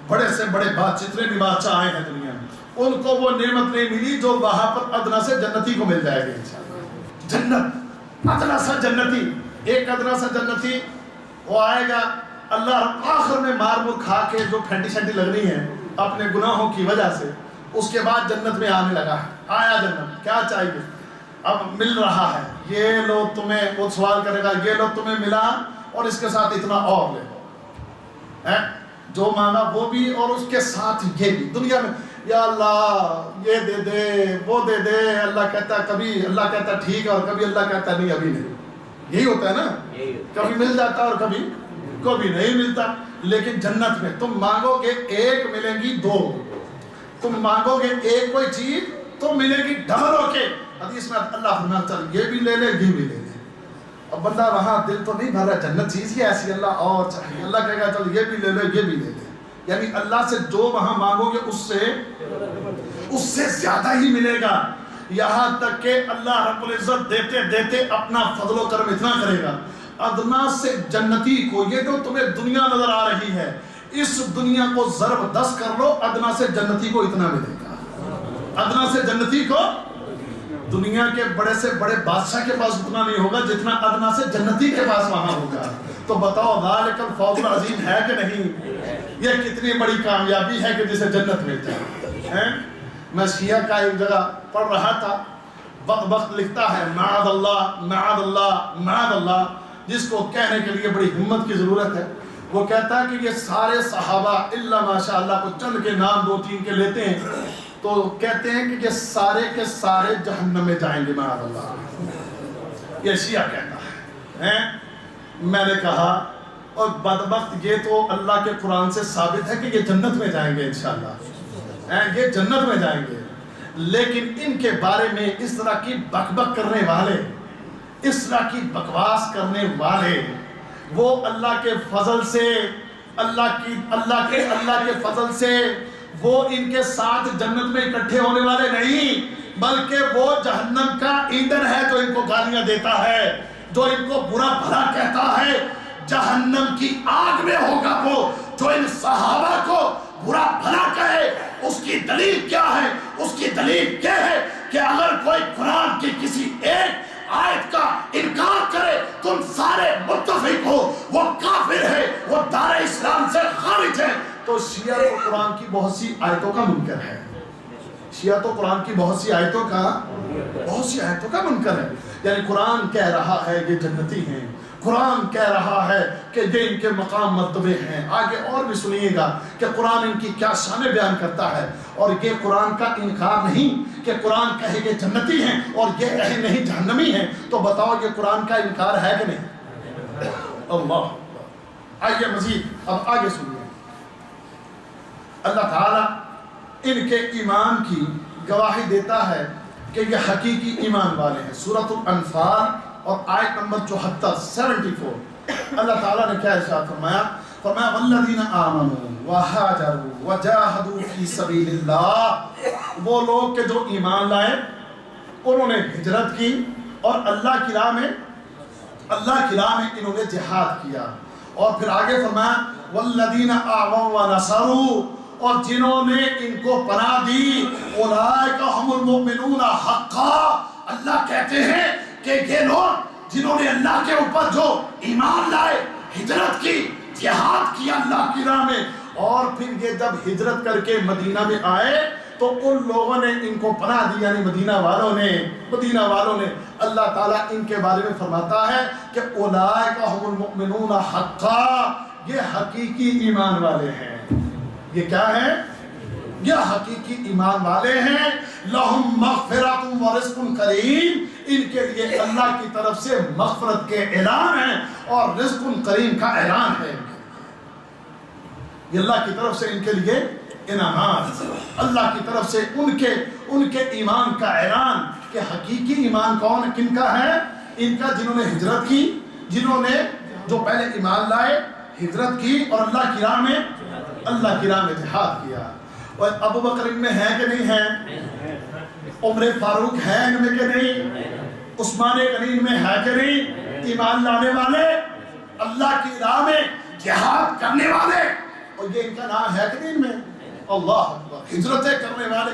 بڑے سے بڑے جتنے بھی بادشاہ آئے ہیں دنیا میں ان کو وہ نعمت نہیں ملی جو وہاں پر ادنا سے جنتی کو مل جائے گی انشاءاللہ. جنت ادنا سا جنتی، ایک ادنا سا جنتی وہ آئے گا. اللہ آخر میں مار مور کھا کے جو پھینٹی شینٹی لگنی ہے اپنے گناہوں کی وجہ سے اس کے بعد جنت میں آنے لگا ہے. آیا جنت، کیا چاہیے؟ اب مل رہا ہے، یہ لو تمہیں، وہ سوال کرے گا یہ لو تمہیں ملا اور اس کے ساتھ اتنا اور لے لو. جو مانگا وہ بھی اور اس کے ساتھ یہ بھی. دنیا میں یا اللہ یہ دے دے وہ دے دے، اللہ کہتا ہے کبھی اللہ کہتا ہے ٹھیک ہے اور کبھی اللہ کہتا ہے نہیں ابھی نہیں. یہی ہوتا ہے نا، کبھی مل جاتا اور کبھی نہیں ملتا. لیکن جنت میں تم مانگو گے ایک ملیں گی دو، تم مانگو گے ایک کوئی چیز تو ملے گی ڈبل ہو کے. حدیث میں اللہ فرماتا ہے چل یہ بھی لے لے یہ بھی لے لے. اب بندہ وہاں دل تو نہیں بھر رہا، جنت چیز ہی ایسی اللہ اور چاہیے. اللہ کہے گا چل یہ بھی لے لے یہ بھی لے لے. یعنی اللہ سے جو وہاں مانگو گے اس سے زیادہ ہی ملے گا. یہاں تک کہ اللہ رب العزت دیتے دیتے اپنا فضل و کرم اتنا کرے گا ادنا سے جنتی کو، یہ جو تمہیں دنیا نظر آ رہی ہے اس دنیا کو ضرب 10 کر لو، ادنا سے جنتی کو اتنا ملے گا. ادنا سے جنتی کو دنیا کے بڑے سے بڑے بادشاہ کے پاس اتنا نہیں ہوگا جتنا ادنا سے جنتی کے پاس وہاں ہوگا. تو بتاؤ ذالک الفوز العظیم ہے کہ نہیں؟ یہ کتنی بڑی کامیابی ہے کہ جسے جنت ملتا ہے. میں شیعہ کا ایک جگہ پڑھ رہا تھا، وقت لکھتا ہے معاذ اللہ معاذ اللہ معاذ اللہ، جس کو کہنے کے لیے بڑی ہمت کی ضرورت ہے. وہ کہتا ہے کہ یہ سارے صحابہ الا ماشاء اللہ کو چند کے نام 2-3 کے لیتے ہیں تو کہتے ہیں کہ یہ سارے کے سارے جہنم میں جائیں گے معاذ اللہ. یہ شیعہ کہتا ہے. میں نے کہا اور بدبخت یہ تو اللہ کے قرآن سے ثابت ہے کہ یہ جنت میں جائیں گے انشاءاللہ، یہ جنت میں جائیں گے. لیکن ان کے بارے میں اس طرح کی بک کرنے والے، اس طرح کی بکواس کرنے والے، وہ اللہ کے فضل سے اللہ کے فضل سے وہ ان کے ساتھ جنت میں اکٹھے ہونے والے نہیں، بلکہ وہ جہنم کا ایندھن ہے جو ان کو گالیاں دیتا ہے، جو ان کو برا بھلا کہتا ہے. جہنم کی آگ میں ہوگا وہ جو ان صحابہ کو برا بھلا کہے. اس کی دلیل کیا ہے؟ اس کی دلیل یہ ہے کہ اگر کوئی قرآن کی کسی ایک آیت کا انکار کرے تم سارے متفق ہو وہ کافر ہے، وہ دار اسلام سے خارج ہے. تو شیعہ تو قرآن کی بہت سی آیتوں کا منکر ہے. شیعہ تو قرآن کی بہت سی آیتوں کا منکر ہے. یعنی قرآن کہہ رہا ہے یہ جنتی ہیں، قرآن کہہ رہا ہے کہ یہ ان کے مقام مرتبے ہیں. آگے اور بھی سنیے گا کہ قرآن ان کی کیا شان بیان کرتا ہے. اور یہ قرآن کا انکار نہیں کہ قرآن کہے کہ جنتی ہیں اور یہ کہے نہیں جہنمی ہیں. تو بتاؤ یہ قرآن کا انکار ہے کہ نہیں؟ اللہ. آئیے مزید اب آگے سنیے. اللہ تعالیٰ ان کے ایمان کی گواہی دیتا ہے کہ یہ حقیقی ایمان والے ہیں. سورۃ الانفال اور آیت نمبر 74 اللہ تعالیٰ نے کیا ارشاد فرمایا؟ فرمایا والذین آمنوا وہاجروا وجاہدوا فی سبیل اللہ، وہ لوگ کہ جو ایمان لائے انہوں نے ہجرت کی اور اللہ کی راہ میں انہوں نے جہاد کیا. اور پھر آگے فرمایا والذین آووا ونصروا، اور جنہوں نے ان کو پناہ دی اولئک هم المؤمنون حقا. اللہ کہتے ہیں کہ یہ لوگ جنہوں نے اللہ کے اوپر جو ایمان لائے، ہجرت کی، جہاد کیا اللہ کی راہ میں، اور پھر یہ جب ہجرت کر کے مدینہ میں آئے تو ان لوگوں نے ان کو پناہ دی، یعنی مدینہ والوں نے اللہ تعالیٰ ان کے بارے میں فرماتا ہے کہ اولئک هم المؤمنون حقا، یہ حقیقی ایمان والے ہیں۔ یہ کیا ہے؟ یہ حقیقی ایمان والے ہیں۔ لہم مغفرۃ ورزق کریم، ان کے لیے اللہ کی طرف سے مغفرت کے اعلان ہیں اور رزق کریم کا اعلان ہے۔ یہ اللہ کی طرف سے ان کے لیے انعامات، اللہ کی طرف سے ان کے ایمان کا اعلان کہ حقیقی ایمان کن کا ہے؟ ان کا جنہوں نے ہجرت کی، جنہوں نے جو پہلے ایمان لائے، ہجرت کی اور اللہ کی راہ میں جہاد کیا۔ اور ابو بکر ان میں ہے کہ نہیں ہے؟ عمر فاروق ہے ان میں کہ نہیں؟ عثمان غنی میں ہے کہ نہیں؟ ایمان لانے والے، اللہ کی راہ میں جہاد کرنے والے، اور یہ ان کا نام ہے کہ نہیں ان میں؟ اللہ اکبر، ہجرتیں کرنے والے،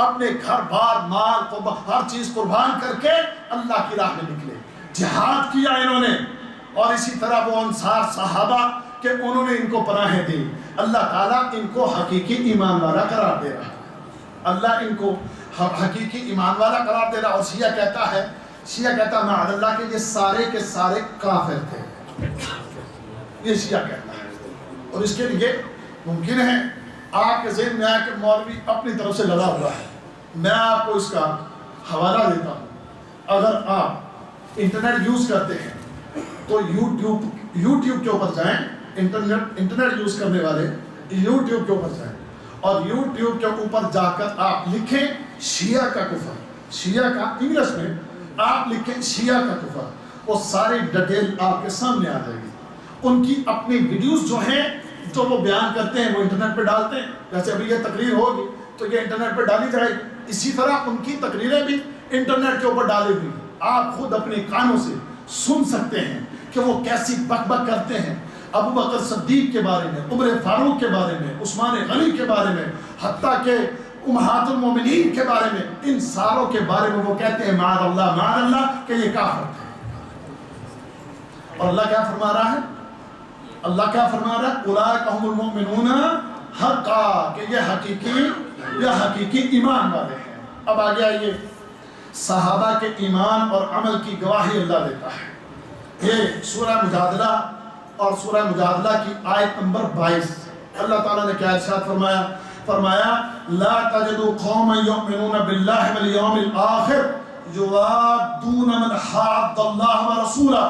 اپنے گھر بار مال ہر چیز قربان کر کے اللہ کی راہ میں نکلے، جہاد کیا انہوں نے۔ اور اسی طرح وہ انصار صحابہ کہ انہوں نے ان کو پناہیں دی، اللہ تعالیٰ ان کو حقیقی ایمان والا قرار دے رہا ہے، اللہ ان کو حقیقی ایمان والا قرار دے رہا۔ اور شیعہ کہتا ہے معاذ اللہ کہ یہ سارے کے سارے کافر تھے، یہ شیعہ کہتا ہے۔ اور اس کے لیے ممکن ہے آپ کے ذہن میں آیا کہ مولوی اپنی طرف سے لگا ہوا ہے، میں آپ کو اس کا حوالہ دیتا ہوں۔ اگر آپ انٹرنیٹ یوز کرتے ہیں تو یوٹیوب کے اوپر جائیں، انٹرنیٹ یوز کرنے والے یوٹیوب کے اوپر جائیں اور یوٹیوب کے اوپر جا کر آپ لکھیں شیعہ کا کفر، شیعہ کا انگلش میں آپ لکھیں شیعہ کا کفر، وہ ساری ڈیٹیل آپ کے سامنے آ جائے گی۔ ان کی اپنی ویڈیوز جو ہیں جو وہ بیان کرتے ہیں وہ انٹرنیٹ پہ ڈالتے ہیں، جیسے ابھی یہ تقریر ہوگی تو یہ انٹرنیٹ پہ ڈالی جائے گی، اسی طرح ان کی تقریریں بھی انٹرنیٹ کے اوپر ڈالی ہوئی ہیں، آپ خود اپنے کانوں سے سن سکتے ہیں کہ وہ کیسی بک بک کرتے ہیں ابو بکر صدیق کے بارے میں، عمر فاروق کے بارے میں، عثمان غنی کے بارے میں، حتیٰ کہ امہات المومنین کے بارے میں، ان ساروں کے بارے میں وہ کہتے ہیں معاذ اللہ کہ یہ کافر تھے۔ اور اللہ کیا فرما رہا ہے؟ اللہ کیا فرما رہا ہے؟ اولئک هم المؤمنون حقا، کہ یہ حقیقی ایمان والے ہیں۔ اب آگے آئیے، صحابہ کے ایمان اور عمل کی گواہی اللہ دیتا ہے۔ یہ سورہ مجادلہ اور سورہ مجادلہ کی آیت نمبر 22، اللہ تعالیٰ نے کیا ارشاد فرمایا لا تجد قوما یؤمنون باللہ والیوم الآخر یوادون من حاد اللہ ورسولہ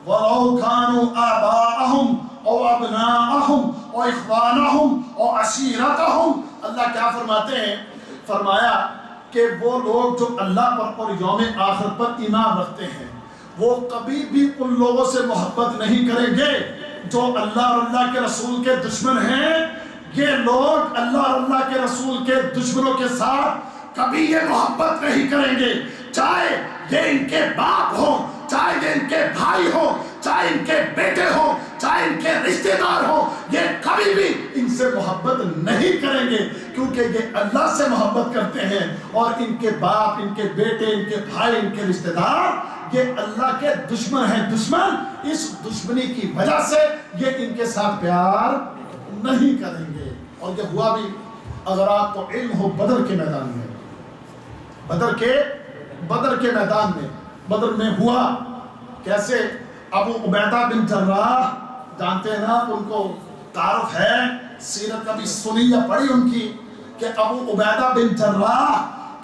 ولو كانوا آباءهم او ابناءهم او اخوانهم او عشیرتهم۔ اللہ کیا فرماتے ہیں؟ فرمایا کہ وہ لوگ جو اللہ پر اور یوم آخر پر ایمان رکھتے ہیں وہ کبھی بھی ان لوگوں سے محبت نہیں کریں گے جو اللہ اور اللہ کے رسول کے دشمن ہیں۔ یہ لوگ اللہ اور اللہ کے رسول کے دشمنوں کے ساتھ کبھی یہ محبت نہیں کریں گے، چاہے یہ ان کے باپ ہوں، چاہے یہ ان کے بھائی ہوں، چاہے ان کے بیٹے ہوں، چاہے ان کے رشتہ دار ہوں، یہ کبھی بھی ان سے محبت نہیں کریں گے، کیونکہ یہ اللہ سے محبت کرتے ہیں اور ان کے باپ، ان کے بیٹے، ان کے بھائی، ان کے رشتہ دار یہ اللہ کے دشمن ہیں۔ دشمن، اس دشمنی کی وجہ سے یہ ان کے ساتھ پیار نہیں کریں گے۔ اور یہ ہوا بھی، اگر آپ کو علم ہو بدر کے میدان میں، بدر کے میدان میں، بدر میں ہوا کیسے؟ ابو عبیدہ بن جراح، جانتے ہیں نا ان کو، تعارف ہے، سیرت کبھی سنی یا پڑھی ان کی، کہ ابو عبیدہ بن جراح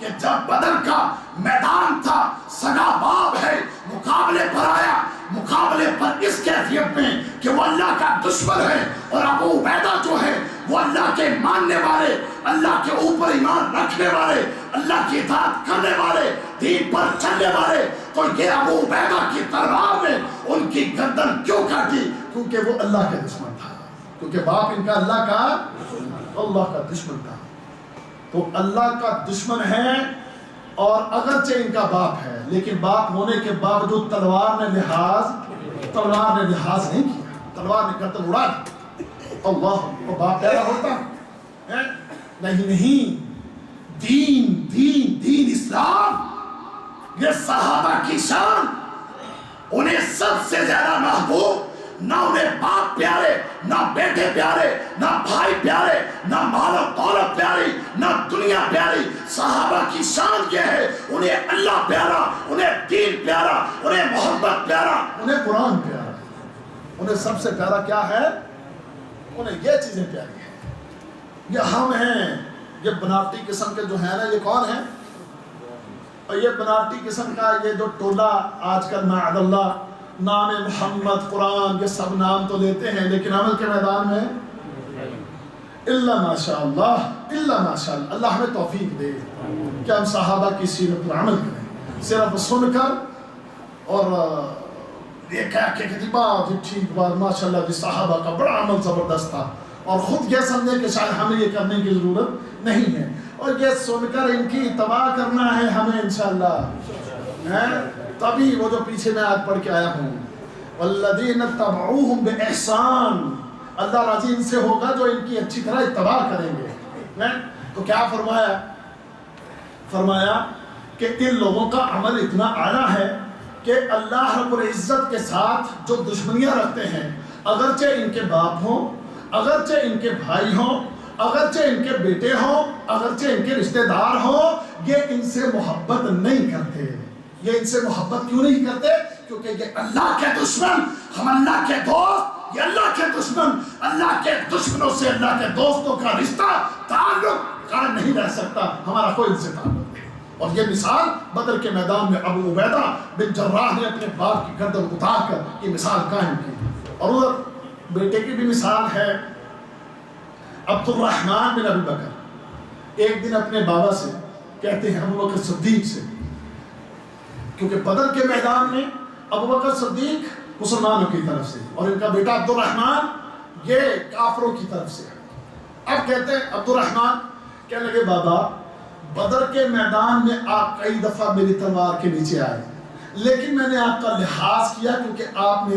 کہ جب بدر کا میدان تھا، سگا باپ ہے، مقابلے پر آیا، مقابلے پر اس کیفیت میں کہ وہ اللہ کا دشمن ہے، اور ابو عبیدہ جو ہے وہ اللہ کے ماننے والے، اللہ کے اوپر ایمان رکھنے والے، اللہ کی اطاعت کرنے والے، دین پر چلنے والے، تو یہ ابو عبیدہ کی تلوار نے ان کی گردن کیوں کاٹی؟ کیونکہ وہ اللہ کا دشمن تھا، کیونکہ باپ ان کا اللہ کا دشمن تھا۔ تو اللہ کا دشمن ہے، اور اگرچہ ان کا باپ ہے لیکن باپ ہونے کے باوجود تلوار نے لحاظ نہیں کیا، تلوار نے گردن اڑا دی۔ اللہ، وہ باپ پیدا ہوتا ہے؟ نہیں، دین اسلام، یہ صحابہ کی شان، انہیں سب سے زیادہ محبوب، نہ انہیں باپ پیارے، نہ بیٹے پیارے، نہ بھائی پیارے، نہ مال و دولت پیاری، نہ دنیا دنیا پیاری. صحابہ کی شان یہ ہے انہیں اللہ پیارا, انہیں دین پیارا, انہیں محبت پیارا, انہیں قرآن پیارا. انہیں سب سے پیارا کیا ہے؟ انہیں یہ چیزیں پیاری ہیں. یہ ہم ہیں, یہ بناوٹی قسم کے جو ہیں نا, یہ کون ہیں؟ اور یہ بناوٹی قسم کا یہ جو ٹولہ آج کل معاذ اللہ نام محمد, قرآن, یہ سب نام تو لیتے ہیں لیکن عمل کے میدان میں اللہ ماشاءاللہ, اللہ ماشاءاللہ. اللہ ہمیں توفیق دے کہ ہم صحابہ کی سیرت پر عمل کریں, صرف سن کر اور یہ کہہ کے کہ بات ٹھیک بات ماشاءاللہ جی صحابہ کا بڑا عمل زبردست تھا, اور خود یہ سمجھے کہ شاید ہمیں یہ کرنے کی ضرورت نہیں ہے, اور یہ سن کر ان کی اتباع کرنا ہے ہمیں انشاءاللہ. تبھی وہ جو پیچھے میں آج پڑھ کے آیا ہوں, والذین اتبعوہم بإحسان, اللہ راضی ان سے ہوگا جو ان کی اچھی طرح اتباع کریں گے. تو کیا فرمایا؟ فرمایا کہ ان لوگوں کا عمل اتنا اعلیٰ ہے کہ اللہ رب العزت کے ساتھ جو دشمنیاں رکھتے ہیں, اگرچہ ان کے باپ ہوں, اگرچہ ان کے بھائی ہوں, اگرچہ ان کے بیٹے ہوں, اگرچہ ان کے رشتہ دار ہوں, یہ ان سے محبت نہیں کرتے. یہ ان سے محبت کیوں نہیں کرتے؟ کیونکہ یہ اللہ کے دشمن, ہم اللہ کے دوست, یہ اللہ کے دشمن. اللہ کے دشمنوں سے اللہ کے دوستوں کا رشتہ تعلق قائم نہیں رہ سکتا, ہمارا کوئی ان سے تعلق نہیں. اور یہ مثال بدر کے میدان میں ابو عبیدہ بن جراح نے اپنے باپ کی گردن اتار کر یہ مثال قائم کی. اور ادھر بیٹے کی بھی مثال ہے, عبد الرحمن بن ابی بکر ایک دن اپنے بابا سے کہتے ہیں, ابو بکر صدیق سے, کیونکہ بدر کے میدان میں ابو بکر صدیق مسلمانوں کی طرف سے اور ان کا بیٹا عبد الرحمن یہ کافروں کی طرف سے. اب کہتے ہیں عبد الرحمن کہنے لگے بابا بدر کے میدان میں آپ کئی دفعہ میری تلوار کے نیچے آئے, لیکن میں نے آپ کا لحاظ کیا کیونکہ آپ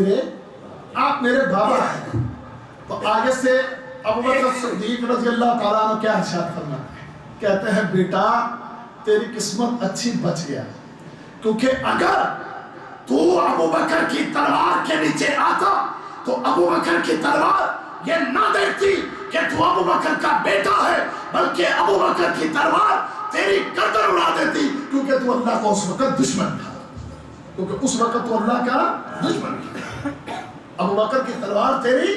میرے بابا ہیں. تو آگے سے ابو بکر صدیق رضی اللہ تعالیٰ عنہ کیا ارشاد فرماتے ہیں, کہتے ہیں بیٹا تیری قسمت اچھی بچ گیا, کیونکہ اگر تو ابو بکر کی تلوار کے نیچے آتا تو ابو بکر کی تلوار یہ نہ دیکھتی کہ تو ابو بکر کا بیٹا ہے, بلکہ ابو بکر کی تلوار تیری گردن اڑا دیتی, کیونکہ تو اللہ کا اس وقت دشمن تھا, کیونکہ اس وقت تو اللہ کا دشمن تھا. ابو بکر کی تلوار تیری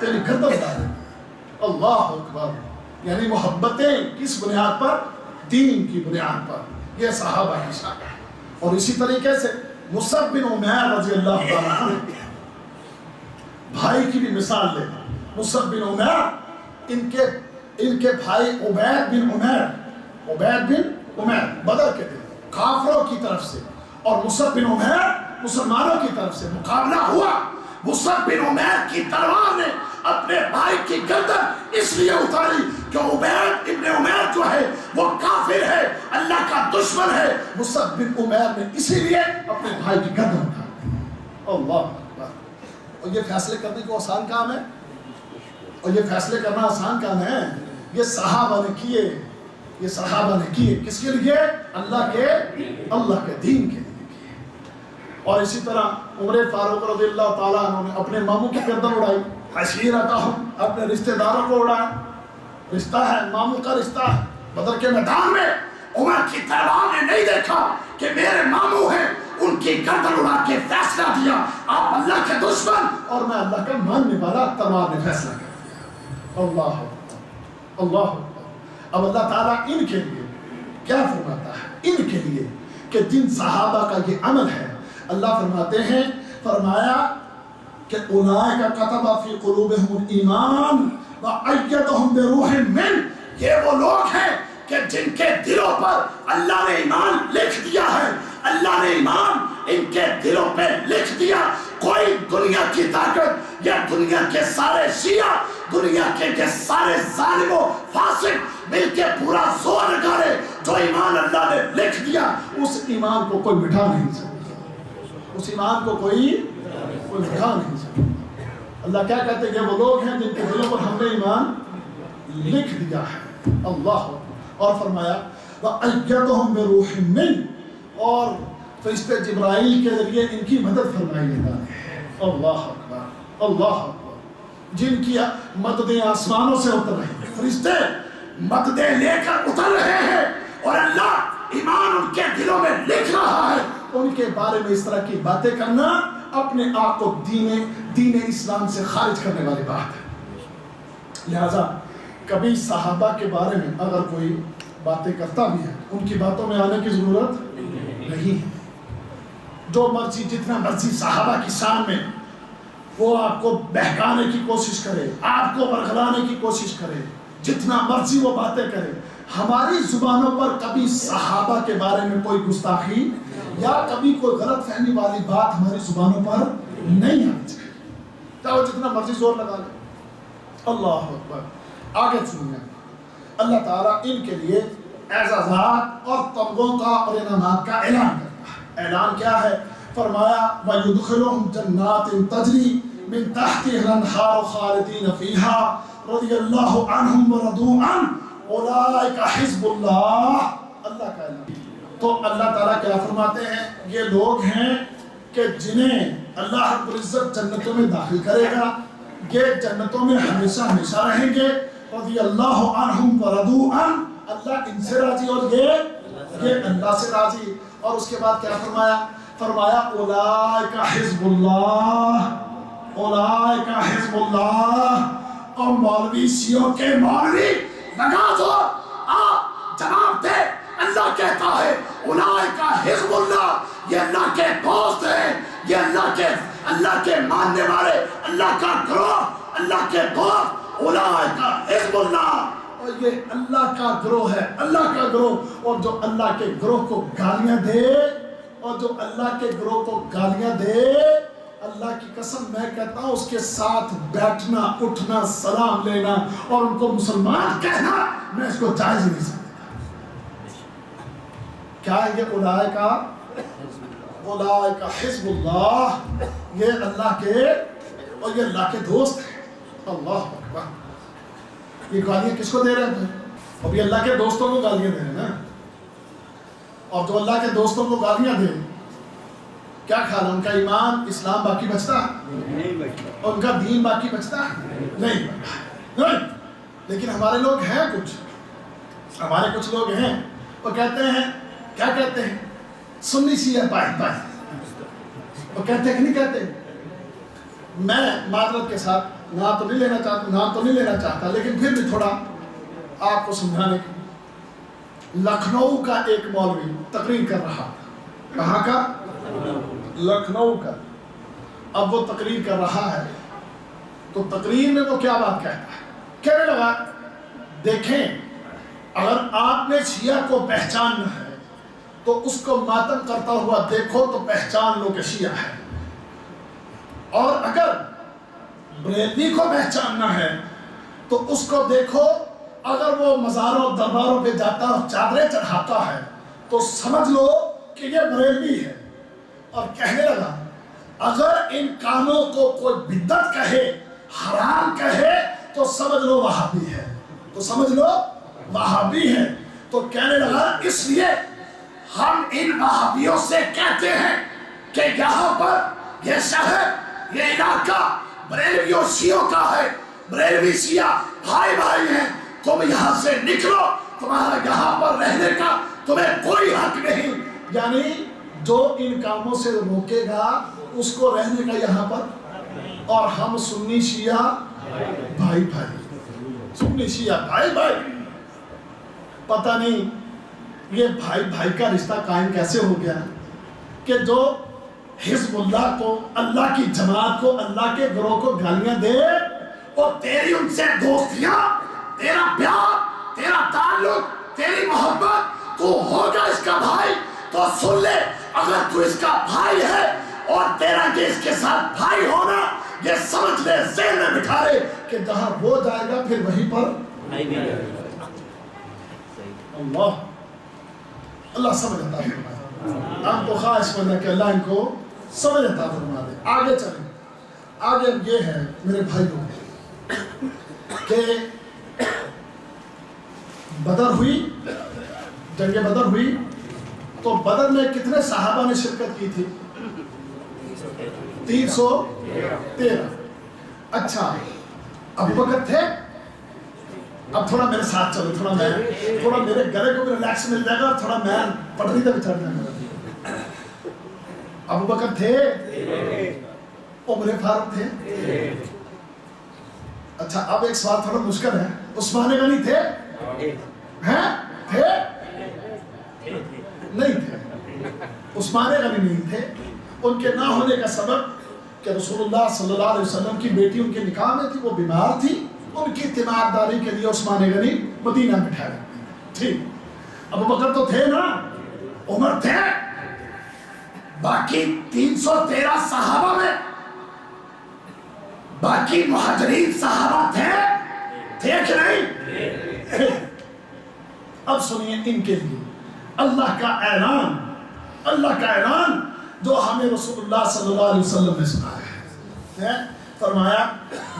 گردن اڑا دیتی. اللہ اکبر. یعنی محبتیں کس بنیاد پر؟ دین کی بنیاد پر. یہ صحابہ کی شان ہے. اور اسی طریقے سے مصعب بن عمیر رضی اللہ تعالیٰ عنہ بھائی کی بھی مثال لے. مصعب بن عمیر ان کے بھائی عبید بن عمیر بدر کے دن کافروں کی طرف سے, اور مصعب بن عمیر مسلمانوں کی طرف سے مقابلہ ہوا. مصعب بن عمیر کی تلوار نے اپنے بھائی کی گردن اس لیے اتاری کہ عبید ابن عمیر جو ہے وہ کافر ہے, اللہ کا دشمن ہے. مصعب بن عمیر نے اسی لیے اپنے بھائی کی گردن اتاری. اللہ اکبر. اور یہ فیصلے کرنے کو آسان کام ہے, اور یہ فیصلے کرنا آسان کام ہے. یہ صحابہ نے کیے, یہ صحابہ نے کیے. کس کے لیے؟ اللہ کے دین کے لیے. اور اسی طرح عمر فاروق رضی اللہ تعالیٰ عنہ نے اپنے ماموں کی گردن اڑائی, عشیرتہم, اپنے رشتہ داروں کو اڑایا. رشتہ ہے, ماموں کا رشتہ ہے. بدر کے میدان میں عمر کی تلوار نے نہیں دیکھا کہ میرے ماموں ہیں, ان کی گردن اڑا کے فیصلہ دیا آپ اللہ کے دشمن اور میں اللہ کا ماننے والا. تلوار نے فیصلہ کر دیا. اللہ اللہ. اب اللہ تعالیٰ ان کے لیے کیا فرماتا ہے؟ ان کے لیے کہ جن صحابہ کا یہ عمل ہے, اللہ فرماتے ہیں, فرمایا کہ اولئک کتب فی قلوبہم الایمان وأیدہم بروح من. یہ وہ لوگ ہیں کہ جن کے دلوں پر اللہ نے ایمان لکھ دیا ہے. اللہ نے ایمان ان کے دلوں پہ لکھ دیا. کوئی دنیا کی طاقت یا دنیا کے سارے شیعہ, دنیا کے سارے ظالم و فاسق مل کے پورا زور لگائے, جو ایمان اللہ نے لکھ دیا اس ایمان کو کوئی مٹھا نہیں سکتا. اس ایمان کو کوئی مٹھا نہیں سکتا. اللہ کیا کہتے ہیں کہ وہ لوگ ہیں جن کے دلوں پر ہم نے ایمان لکھ دیا ہے. اللہ. اور فرمایا وَأَيَّدَهُمْ بِرُوحٍ مِّنْ, اور فرشتے جبرائیل کے ذریعے ان کی مدد فرمائی اللہ نے. اللہ اکبر. اللہ اکبر. جن کی مددیں آسمانوں سے اتر رہی ہیں, فرشتے مددیں لے کر اتر رہے ہیں اور اللہ ایمان ان کے دلوں میں لکھ رہا ہے، ان کے بارے میں اس طرح کی باتیں کرنا اپنے آپ کو دین اسلام سے خارج کرنے والی بات ہے۔ لہذا کبھی صحابہ کے بارے میں اگر کوئی باتیں کرتا بھی ہے، ان کی باتوں میں آنے کی ضرورت نہیں ہے۔ جو مرضی جتنا مرضی صحابہ کی شان میں وہ آپ کو بہکانے کی کوشش کرے، آپ کو برگلانے کی کوشش کرے، جتنا مرضی وہ باتیں کرے، ہماری زبانوں پر کبھی صحابہ کے بارے میں کوئی گستاخی یا کبھی کوئی غلط فہمی والی بات ہماری زبانوں پر نہیں آنی چاہیے، چاہے وہ جتنا مرضی زور لگا لے۔ اللہ اکبر۔ آگے سنیے، اللہ تعالیٰ ان کے لیے اعزازات اور تمغوں کا اور انعامات کا اعلان کرتا ہے۔ اعلان کیا ہے؟ فرمایا وَيُدْخِلُهُمْ جَنَّاتٍ تَجْرِي مِن تَحْتِهَا الْأَنْهَارُ خَالِدِينَ فِيهَا رَضِيَ اللَّهُ عَنْهُمْ وَرَضُوا عَنْهُ أُولَٰئِكَ حِزْبُ اللَّهِ۔ اللہ کا اعلان۔ تو اللہ تعالیٰ کیا فرماتے ہیں؟ یہ لوگ ہیں کہ جنہیں اللہ رب العزت جنتوں میں داخل کرے گا، یہ جنتوں میں ہمیشہ ہمیشہ رہیں گے۔ رضی اللہ عنہم ورضوا عنہ، اللہ ان سے راضی اور یہ اللہ سے راضی۔ اور اس کے بعد کیا فرمایا اولئک حزب اللہ، اولئک حزب اللہ۔ اور مولوی شیعوں کے مولوی لگا دو، آپ جواب دے، اللہ کہتا ہے اولئک حزب اللہ، یہ اللہ کے دوست ہیں، یہ اللہ کے ماننے والے، اللہ کا گروہ، اللہ کے دوست، اولئک حزب اللہ۔ اور یہ اللہ کا گروہ ہے، اللہ کا گروہ۔ اور جو اللہ کے گروہ کو گالیاں دے، اور جو اللہ کے گروہ کو گالیاں دے، اللہ کی قسم میں کہتا ہوں اس کے ساتھ بیٹھنا، اٹھنا، سلام لینا اور ان کو مسلمان کہنا میں اس کو جائز نہیں سمجھتا۔ کیا ہے یہ اولئک حزب اللہ؟ یہ اللہ کے اور یہ اللہ کے دوست ہیں۔ اللہ اکبر۔ یہ گالیاں کس کو دے رہے ہیں؟ ابھی اللہ کے دوستوں کو گالیاں دے رہے ہیں نا۔ اور جو اللہ کے دوستوں کو گالیاں دے، کیا خیال ہے ان کا ایمان اسلام باقی بچتا ہے؟ اور ان کا دین باقی بچتا ہے؟ نہیں۔ لیکن ہمارے لوگ ہیں ہمارے کچھ لوگ ہیں، وہ کہتے ہیں، کیا کہتے ہیں؟ سنی شیعہ بھائی۔ وہ کہتے ہیں کہ نہیں کہتے؟ میں معذرت کے ساتھ نام تو نہیں لینا چاہتا لیکن پھر بھی تھوڑا آپ کو سمجھانے کی۔ لکھنؤ کا ایک مولوی تقریر کر رہا تھا۔ کہاں کا؟ لکھنؤ کا۔ اب وہ تقریر کر رہا ہے تو تقریر میں وہ کیا بات کہتا ہے؟ کہنے لگا دیکھیں، اگر آپ نے شیعہ کو پہچاننا ہے تو اس کو ماتم کرتا ہوا دیکھو تو پہچان لو کہ شیعہ ہے، اور اگر بریلوی کو پہچاننا ہے تو اس کو دیکھو، اگر وہ مزاروں درباروں پہ جاتا اور چادریں چڑھاتا ہے تو سمجھ لو کہ یہ بریلوی ہے۔ اور کہنے لگا اگر ان کاموں کو کوئی بدعت کہے، حرام کہے تو سمجھ لو وہابی ہے، تو کہنے لگا اس لیے ہم ان وہابیوں سے کہتے ہیں کہ یہاں پر یہ شہر، یہ علاقہ بریلویوں شیعوں کا ہے، بریلوی شیعہ بھائی ہیں، تم یہاں سے نکلو، تمہارا یہاں پر رہنے کا تمہیں کوئی حق نہیں۔ یعنی جو ان کاموں سے روکے گا اس کو رہنے کا یہاں پر۔ اور ہم سنی شیعہ بھائی، سنی شیعہ بھائی، پتہ نہیں یہ بھائی کا رشتہ قائم کیسے ہو گیا کہ جو حزب اللہ کو، اللہ کی جماعت کو، اللہ کے گروہ کو گالیاں دے اور تیری ان سے دوستیاں، تیرا پیار، تیرا تعلق، تیری محبت، تو ہوگا اس کا بھائی تو سن لے، اگر تو اس کا بھائی ہے اور تیرا کہ اس کے ساتھ بھائی ہونا، یہ سمجھ لے، ذہن میں بٹھا لے کہ جہاں وہ جائے گا پھر وہیں پر اللہ سمجھ عطا فرمائے۔ ہم تو خواہش مند ہے کہ اللہ ان کو سمجھ عطا فرما دے۔ آگے چلیں، آگے یہ ہے میرے بھائیوں کہ بدر ہوئی، جنگ بدر ہوئی تو بدر میں کتنے صحابہ نے شرکت کی تھی؟ 313۔ اچھا، ابو بکر تھے؟ اب تھوڑا میرے ساتھ چلو، تھوڑا میرے گلے کو بھی ریلیکس مل جائے گا اور تھوڑا میں پٹری تک چڑھ جائے گا۔ ابو بکر تھے، عمر فاروق تھے۔ اچھا اب ایک سوال تھوڑا مشکل ہے، عثمان غنی تھے؟ ہیں؟ تھے؟ نہیں تھے، عثمان غنی نہیں تھے۔ ان کے نہ ہونے کا سبب کہ رسول اللہ صلی اللہ علیہ وسلم کی بیٹی ان کے نکاح میں تھی، وہ بیمار تھی، ان کی تیمارداری کے لیے عثمان غنی مدینہ میں ٹھہرے۔ ٹھیک، ابو بکر تو تھے نا، عمر تھے، باقی 313 صحابہ میں باقی مہاجرین صحابہ تھے کہ نہیں؟ اب سنیے ان کے لیے اللہ کا اعلان جو ہمیں رسول اللہ صلی اللہ علیہ وسلم نے سنایا ہے۔ فرمایا،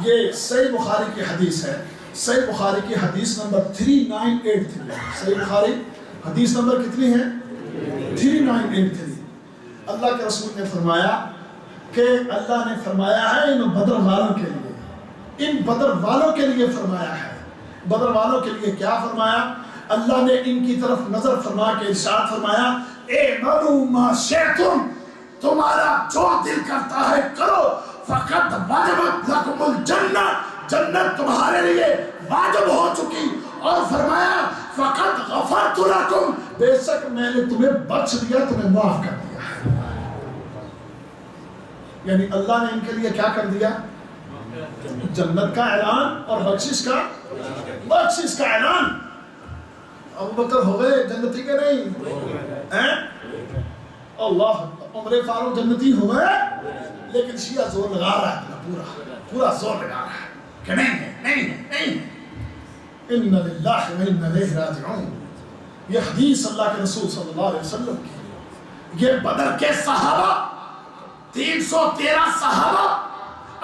یہ صحیح بخاری کی حدیث ہے، صحیح بخاری کی حدیث نمبر 3983، صحیح بخاری حدیث نمبر کتنی ہے؟ 3983۔ اللہ کے رسول نے فرمایا کہ اللہ نے فرمایا ہے ان بدر والوں کے لیے، ان بدر والوں کے لیے فرمایا ہے۔ بدر والوں کے لیے کیا فرمایا؟ اللہ نے ان کی طرف نظر فرما کے ارشاد فرمایا، اعملوا ما شئتم، تمہارا جو دل کرتا ہے کرو، فقط وجبت لکم الجنہ، جنت تمہارے لیے واجب ہو چکی، اور فرمایا فقط غفرت لکم، بے شک میں نے تمہیں بخش دیا، تمہیں معاف کر دیا۔ یعنی اللہ نے ان کے لیے کیا کر دیا؟ جنت کا اعلان اور بخشش کا اعلان۔ ابو بکر ہو گئے جنتی کے نہیں؟ اللہ، عمر فاروق جنتی ہو گئے، لیکن شیعہ زور لگا رہا ہے، پورا زور لگا رہا ہے کہ نہیں۔ اِنَّ لِلَّهِ وَإِنَّ إِلَيْهِ رَاجِعُونَ، یہ حدیث اللہ کے رسول صلی اللہ علیہ وسلم کی۔ یہ بدر کے صحابہ، 313 صحابہ،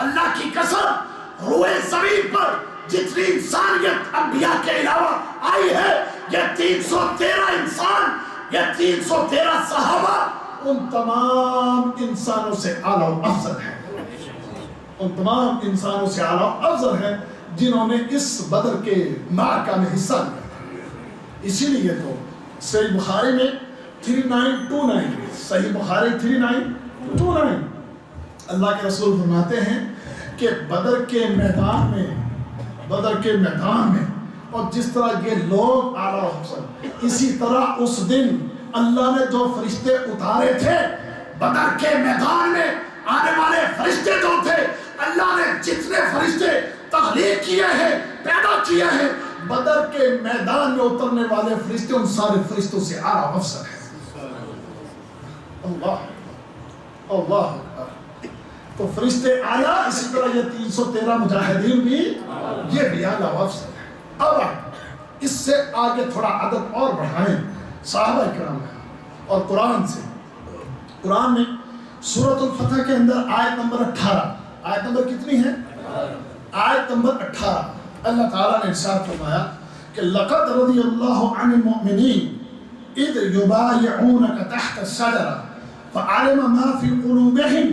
اللہ کی قسم روئے زمین پر جتنی انسانیت انبیاء کے علاوہ آئی ہے، یہ 313 انسان، یہ 313 صحابہ ان تمام انسانوں سے اعلیٰ و افضل ہیں، ان تمام انسانوں سے اعلیٰ و افضل ہیں جنہوں نے اس بدر کے معرکہ میں حصہ لیا۔ اسی لیے تو صحیح بخاری میں 3929، صحیح بخاری 3929، اللہ کے رسول فرماتے ہیں کہ بدر کے میدان میں اور جس طرح یہ لوگ اعلیٰ و افضل، اسی طرح اس دن اللہ نے جو فرشتے اتارے تھے بدر کے میدان میں، آنے والے فرشتے جو تھے، اللہ نے جتنے فرشتے تخلیق کیے ہیں، پیدا کیے ہیں، بدر کے میدان میں اترنے والے فرشتے ان سارے فرشتوں سے اعلیٰ و افضل ہیں۔ اللہ تو فرشتے اعلیٰ، اسی طرح یہ 313 مجاہدین بھی، یہ بھی اعلیٰ و افضل ہے۔ اب اس سے آگے تھوڑا عدد اور بڑھائیں صحابہ کرام اور قرآن سے۔ قرآن میں سورۃ الفتح کے اندر آیت نمبر 18، آیت نمبر کتنی ہے؟ آیت نمبر 18، اللہ تعالیٰ نے ارشاد فرمایا کہ لَقَدْ رَضِيَ اللَّهُ عَنِ الْمُؤْمِنِينَ إِذْ يُبَايِعُونَكَ تَحْتَ الشَّجَرَةِ فَعَلِمَ مَا فِي قُلُوبِهِمْ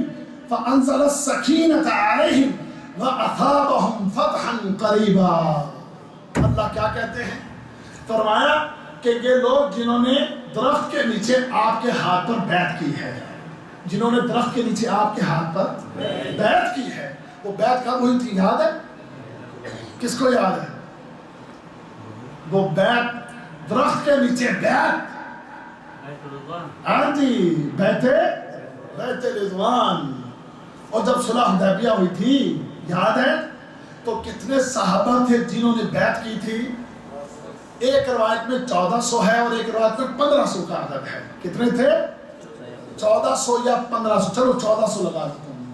فَأَنزَلَ السَّكِينَةَ عَلَيْهِمْ وَأَثَابَهُمْ فَتْحًا قَرِيبًا۔ اللہ کیا کہتے ہیں؟ فرمایا کہ یہ لوگ جنہوں نے درخت کے نیچے آپ کے ہاتھ پر بیعت کی ہے، جنہوں نے درخت کے نیچے آپ کے ہاتھ پر بیعت کی ہے، وہ بیعت کب ہوئی تھی یاد ہے؟ کس کو یاد ہے؟ وہ بیعت درخت کے نیچے بیعت، ہاں جی، بیعت رضوان۔ اور جب صلح حدیبیہ ہوئی تھی یاد ہے تو کتنے صحابہ تھے جنہوں نے بیعت کی تھی؟ ایک روایت میں 1400 ہے اور ایک روایت میں 1500 کا عدد ہے۔ کتنے تھے؟ 1400 یا 1500، چلو 1400 لگا دیتا ہوں۔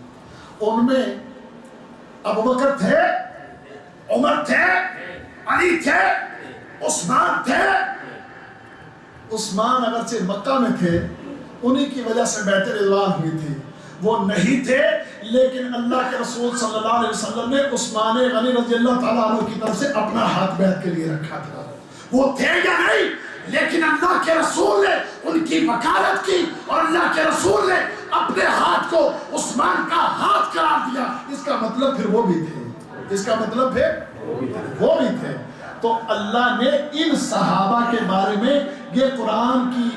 ان میں ابو بکر تھے، عمر تھے، علی تھے، عثمان تھے۔ عثمان اگرچہ مکہ میں تھے، انہی کی وجہ سے بیعت رضوان ہوئی تھی، وہ نہیں تھے، لیکن اللہ کے رسول صلی اللہ علیہ وسلم نے عثمان غنی رضی اللہ تعالیٰ عنہ کی طرف سے اپنا ہاتھ بیعت کے لیے رکھا تھا۔ وہ تھے یا نہیں، لیکن اللہ کے رسول نے ان کی وکالت کی اور اللہ کے رسول نے اپنے ہاتھ کو عثمان کا ہاتھ قرار دیا۔ اس کا مطلب پھر وہ بھی تھے، اس کا مطلب پھر وہ بھی تھے۔ تو اللہ نے ان صحابہ کے بارے میں یہ قرآن کی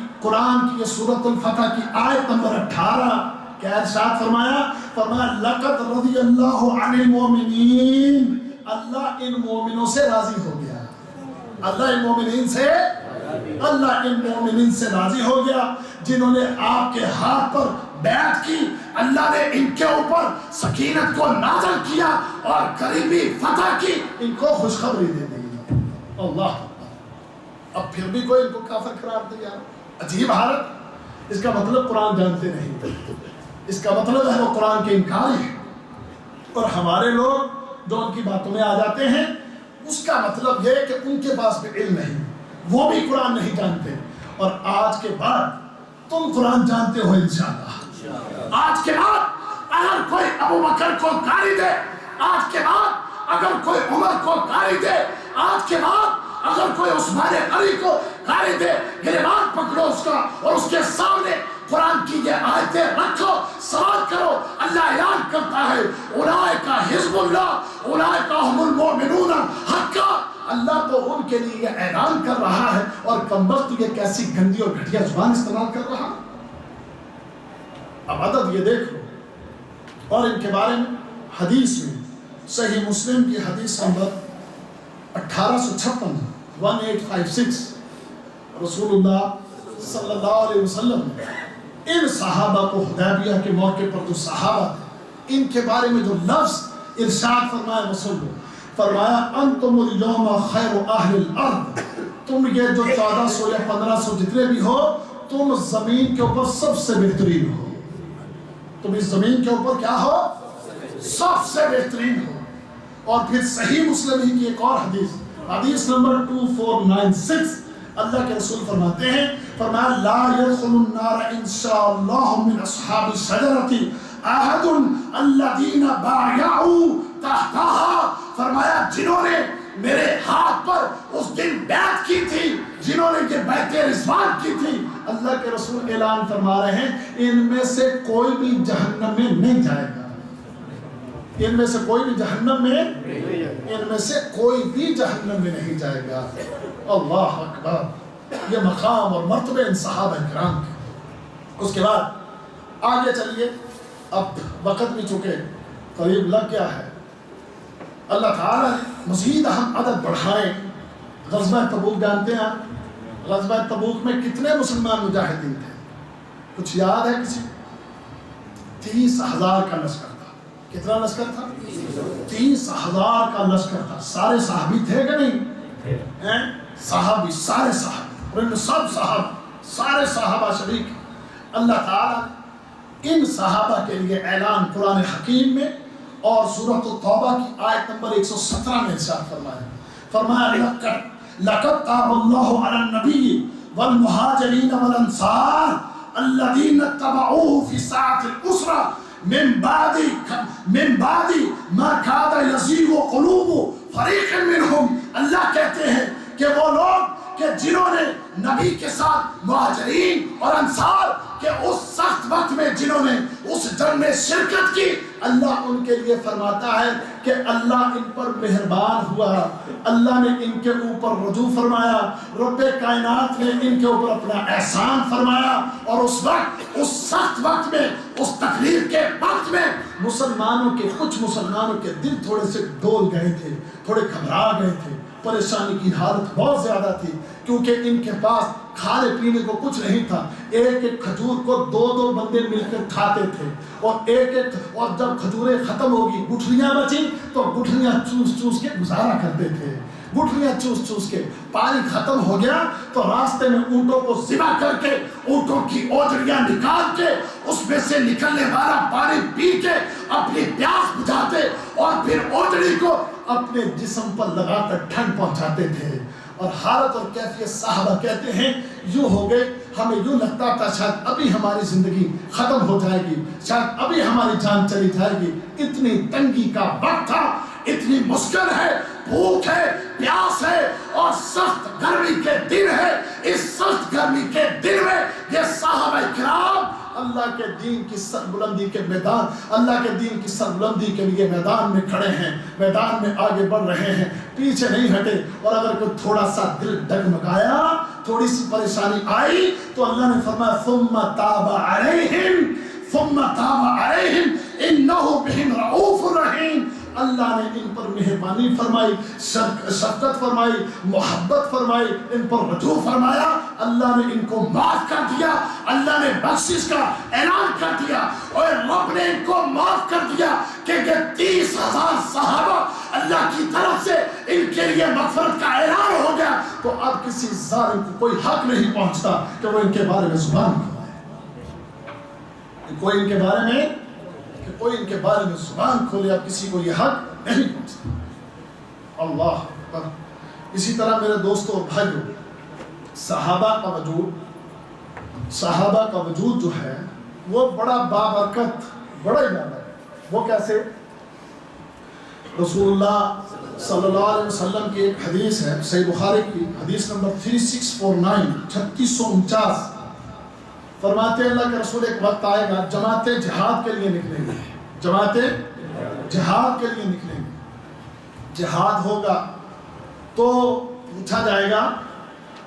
یہ سورۃ الفتح کی آیت نمبر 18 کیا ارشاد فرمایا لقد رضی اللہ عن المؤمنین، اللہ ان مومنوں سے راضی ہو گیا، اللہ ان مومنین سے راضی ہو گیا جنہوں نے آپ کے ہاتھ پر بیعت کی، اللہ نے ان کے اوپر سکینت کو نازل کیا اور قریبی فتح کی، ان کو خوشخبری دے دی۔ اللہ اب پھر بھی کوئی ان کو کافر قرار دیا، عجیب حالت۔ اس کا مطلب قرآن جانتے نہیں، اس کا مطلب ہے وہ قرآن کے انکاری ہے، اور ہمارے لوگ جو ان کی باتوں میں آ جاتے ہیں اس کا مطلب یہ کہ ان کے پاس بھی علم نہیں، وہ بھی قرآن نہیں جانتے، اور آج کے بعد تم قرآن جانتے ہو انشاءاللہ۔ آج کے بعد اگر کوئی ابو بکر کو گالی دے، آج کے بعد اگر کوئی عمر کو گالی دے، آج کے بعد اگر کوئی عثمان غنی کو گالی دے، گریبان پکڑو اس کا اور اس کے سامنے قرآن کی یہ آیتیں رکھو، سوال کرو۔ اللہ اعلان کرتا ہے اولئک حزب اللہ اولئک هم المؤمنون حقا۔ اللہ تو ان کے لیے یہ اعلان کر رہا ہے، اور کمبخت یہ کیسی گندی اور گھٹیا زبان استعمال کر رہا۔ اب عدد یہ دیکھو، اور ان کے بارے میں حدیث میں صحیح مسلم کی حدیث نمبر 1856 رسول اللہ صلی اللہ علیہ وسلم نے ان صحابہ کو حدیبیہ کے موقع پر جو صحابہ تھے ان کے بارے میں جو لفظ ارشاد فرمایا وسلم فرمایا انتم اليوم خیر اہل الارض، تم یہ جو 1400 یا 1500 جتنے بھی ہو، تم زمین کے اوپر سب سے بہترین ہو، تم اس زمین کے اوپر کیا ہو؟ سب سے بہترین ہو۔ اور پھر صحیح مسلم ہی کی ایک اور حدیث نمبر 2496 اللہ کے رسول فرماتے ہیں، فرمایا لا يدخل النار انشاءاللہ من اصحاب الشجرۃ احد الذین بايعوا تحتها، فرمایا جنہوں نے میرے ہاتھ پر اس دن بیعت کی تھی، جنہوں نے یہ بیعت رضوان کی تھی، اللہ کے رسول اعلان فرما رہے ہیں ان میں سے کوئی بھی جہنم میں نہیں جائے گا، ان میں سے کوئی بھی جہنم میں نہیں جائے گا۔ اللہ اکبر، یہ مقام اور مرتبہ ان صحابہ کرام کے۔ اس کے بعد آگے چلیے، اب وقت بھی چکے قریب لگ گیا ہے، اللہ تعالیٰ نے مزید ہم عدد بڑھائے۔ غزوہ تبوک جانتے ہیں آپ؟ غزوہ تبوک میں کتنے مسلمان مجاہدین تھے؟ کچھ یاد ہے کسی؟ 30,000 کا لشکر تھا۔ کتنا لشکر تھا؟ 30,000 کا لشکر تھا۔ سارے صحابی تھے کہ نہیں؟ صحابی، سارے صحابی، اور ان سب سارے صحابہ شریک۔ اللہ تعالیٰ ان صحابہ کے لیے اعلان قرآن حکیم میں اور سورۃ التوبہ کی آیت نمبر 117 میں ارشاد فرمایا لقد تاب اللہ علی النبی والمہاجرین والانصار الذین اتبعوه فی ساعۃ العسرہ من بعد ما کاد یزیغ قلوب فریق منہم۔ اللہ کہتے ہیں کہ وہ لوگ کہ جنہوں نے نبی کے ساتھ مہاجرین اور انصار کہ اس سخت وقت میں جنہوں نے اس جنگ میں شرکت کی، اللہ ان کے لیے فرماتا ہے کہ اللہ ان پر مہربان ہوا، اللہ نے ان کے اوپر رجوع فرمایا، رب کائنات نے ان کے اوپر اپنا احسان فرمایا، اور اس وقت، اس سخت وقت میں، اس تکلیف کے وقت میں کچھ مسلمانوں کے دل تھوڑے سے ڈول گئے تھے، تھوڑے گھبرا گئے تھے، پریشانی کی حالت بہت زیادہ تھی، کیونکہ ان کے پاس کھانے پینے کو کچھ نہیں تھا۔ ایک ایک کھجور کو 2 بندے مل کر کھاتے تھے، اور جب کھجوریں ختم ہوگی، گٹھلیاں بچی تو گٹھلیاں چوس کے گزارا کرتے تھے، گٹھلیاں چوس کے۔ پانی ختم ہو گیا تو راستے میں اونٹوں کو ذبح کر کے، اونٹوں کی اوجڑیاں نکال کے، اس میں سے نکلنے والا پانی پی کے اپنی پیاس بجھاتے، اور پھر اوجڑی کو اپنے جسم پر لگا کر ٹھنڈ پہنچاتے تھے۔ اور حالت اور کیفیت صحابہ کہتے ہیں یوں ہو گئے، ہمیں یوں لگتا تھا شاید ابھی ہماری زندگی ختم ہو جائے گی، شاید ابھی ہماری جان چلی جائے گی، اتنی تنگی کا وقت تھا، اتنی مشکل ہے، بھوک ہے، پیاس ہے، اور سخت گرمی کے دن ہے۔ اس سخت گرمی کے دن میں یہ صحابہ کرام اللہ کے دین کی سربلندی کے میدان، اللہ کے دین کی سربلندی کے لیے میدان میں کھڑے ہیں، میدان میں آگے بڑھ رہے ہیں، پیچھے نہیں ہٹے۔ اور اگر کوئی تھوڑا سا دل ڈگمگایا، تھوڑی سی پریشانی آئی، تو اللہ نے فرمایا ثم تاب علیہم ثم تاب علیہم انہ بہم رؤوف رحیم۔ اللہ نے ان پر مہربانی فرمائی، شفقت فرمائی، محبت فرمائی، ان پر رجوع فرمایا، اللہ نے ان کو معاف کر دیا، اللہ نے بخشش کا اعلان کر دیا، اور رب نے ان کو معاف کر دیا کہ 30,000 صحابہ اللہ کی طرف سے ان کے لیے مغفرت کا اعلان ہو گیا۔ تو اب کسی ظالم کو کوئی حق نہیں پہنچتا کہ وہ ان کے بارے میں زبان کھولے، کوئی ان کے بارے میں زبان کھولے، اب کسی کو یہ حق نہیں پہنچتا۔ اللہ اکبر۔ اسی طرح میرے دوستوں اور بھائیوں، صحابہ کا وجود جو ہے وہ بڑا بابرکت، بڑا عبادت ہے۔ وہ کیسے؟ رسول اللہ صلی اللہ علیہ وسلم کی ایک حدیث ہے، صحیح بخاری کی حدیث نمبر 3649 3649، فرماتے ہیں اللہ کے رسول ایک وقت آئے گا جماعتیں جہاد کے لیے نکلیں گے، جماعتیں جہاد کے لیے نکلیں گے، جہاد ہوگا تو پوچھا جائے گا